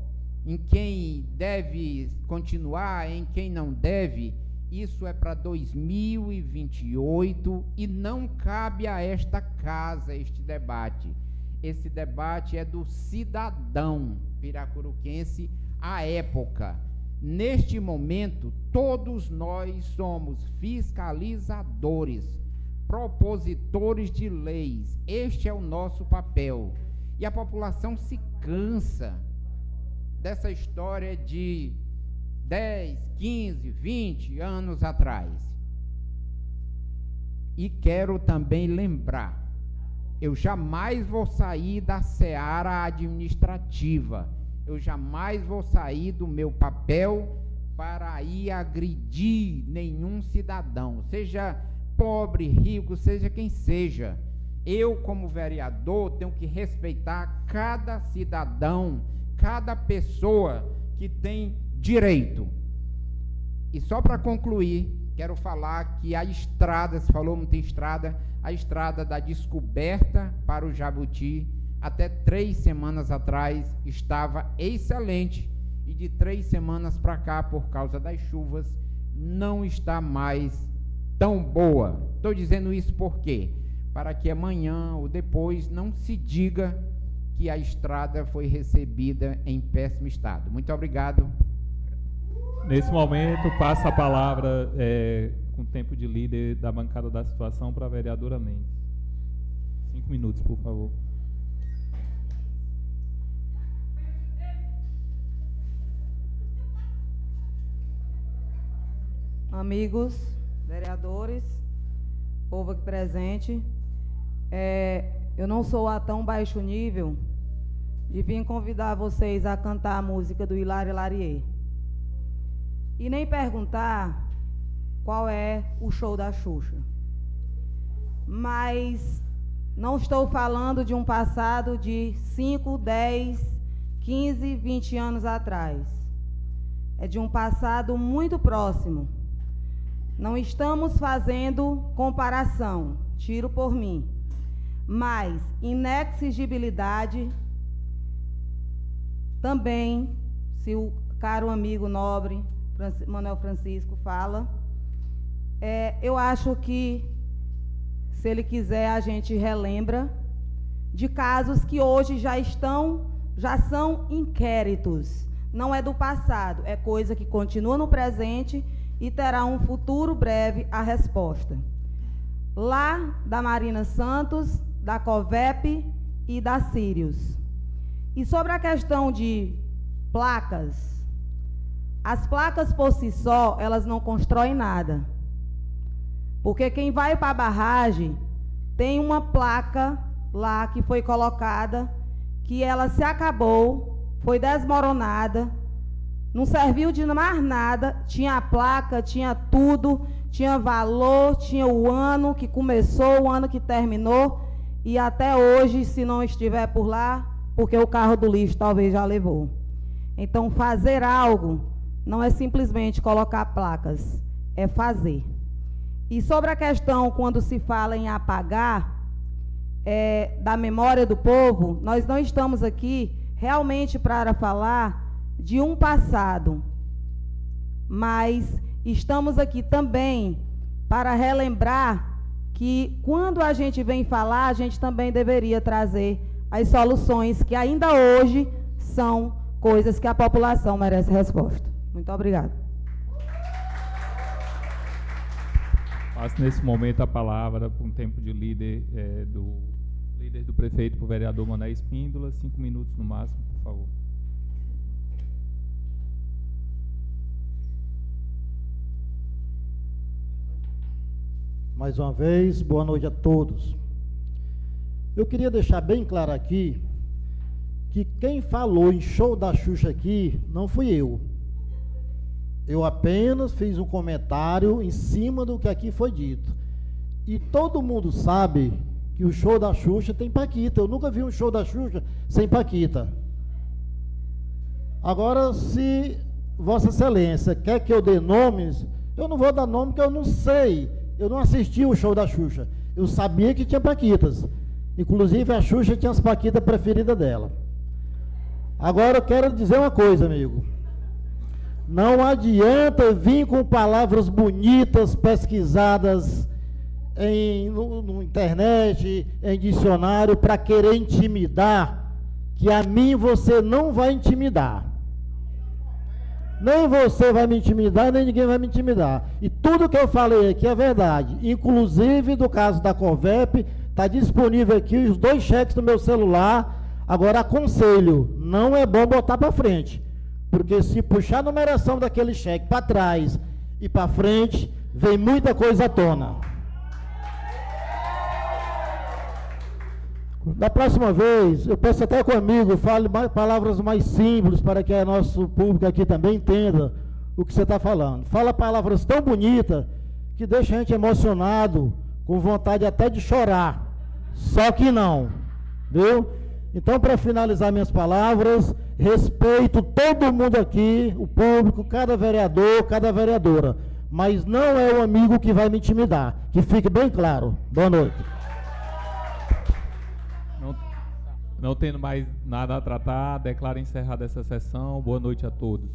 em quem deve continuar, em quem não deve, isso é para 2028 e não cabe a esta casa este debate. Esse debate é do cidadão piracuruquense à época. Neste momento, todos nós somos fiscalizadores, propositores de leis. Este é o nosso papel. E a população se cansa dessa história de 10, 15, 20 anos atrás. E quero também lembrar, eu jamais vou sair da seara administrativa, eu jamais vou sair do meu papel para ir agredir nenhum cidadão, seja pobre, rico, seja quem seja. Eu, como vereador, tenho que respeitar cada cidadão, cada pessoa que tem direito. E só para concluir, quero falar que a estrada, se falou não tem estrada, a estrada da Descoberta para o Jabuti, até 3 semanas atrás, estava excelente, e de 3 semanas para cá, por causa das chuvas, não está mais tão boa. Estou dizendo isso por quê? Para que amanhã ou depois não se diga que a estrada foi recebida em péssimo estado. Muito obrigado. Nesse momento, passa a palavra, com tempo de líder da bancada da situação, para a vereadora Mendes. 5 minutos, por favor. Amigos, vereadores, povo aqui presente, eu não sou a tão baixo nível de vir convidar vocês a cantar a música do Hilário Larier. E nem perguntar qual é o show da Xuxa. Mas não estou falando de um passado de 5, 10, 15, 20 anos atrás. É de um passado muito próximo. Não estamos fazendo comparação, tiro por mim. Mas inexigibilidade também, se o caro amigo nobre Manuel Francisco fala, eu acho que, se ele quiser, a gente relembra de casos que hoje já são inquéritos. Não é do passado, é coisa que continua no presente e terá um futuro breve a resposta. Lá da Marina Santos, da COVEP e da Sírios. E sobre a questão de placas, as placas por si só, elas não constroem nada. Porque quem vai para a barragem, tem uma placa lá que foi colocada, que ela se acabou, foi desmoronada, não serviu de mais nada, tinha a placa, tinha tudo, tinha valor, tinha o ano que começou, o ano que terminou, e até hoje, se não estiver por lá, porque o carro do lixo talvez já levou. Então, fazer algo não é simplesmente colocar placas, é fazer. E sobre a questão, quando se fala em apagar da memória do povo, nós não estamos aqui realmente para falar de um passado, mas estamos aqui também para relembrar que, quando a gente vem falar, a gente também deveria trazer as soluções que ainda hoje são coisas que a população merece resposta. Muito obrigada. Passo nesse momento a palavra para um tempo de líder do prefeito para o vereador Mané Espíndola, 5 minutos no máximo, por favor. Mais uma vez, boa noite a todos. Eu queria deixar bem claro aqui que quem falou em show da Xuxa aqui não fui eu. Eu apenas fiz um comentário em cima do que aqui foi dito. E todo mundo sabe que o show da Xuxa tem Paquita. Eu nunca vi um show da Xuxa sem Paquita. Agora, se Vossa Excelência quer que eu dê nomes, eu não vou dar nome porque eu não sei. Eu não assisti o show da Xuxa. Eu sabia que tinha Paquitas. Inclusive, a Xuxa tinha as Paquitas preferidas dela. Agora, eu quero dizer uma coisa, amigo. Não adianta vir com palavras bonitas, pesquisadas no internet, em dicionário, para querer intimidar, que a mim você não vai intimidar. Nem você vai me intimidar, nem ninguém vai me intimidar. E tudo que eu falei aqui é verdade. Inclusive, do caso da COVEP, está disponível aqui os 2 cheques no meu celular. Agora, aconselho, não é bom botar para frente. Porque se puxar a numeração daquele cheque para trás e para frente, vem muita coisa à tona. Da próxima vez, eu peço até que o amigo fale palavras mais simples para que o nosso público aqui também entenda o que você está falando. Fala palavras tão bonitas que deixa a gente emocionado, com vontade até de chorar. Só que não, viu? Então, para finalizar minhas palavras, respeito todo mundo aqui, o público, cada vereador, cada vereadora. Mas não é o amigo que vai me intimidar. Que fique bem claro. Boa noite. Não tendo mais nada a tratar, declaro encerrada essa sessão. Boa noite a todos.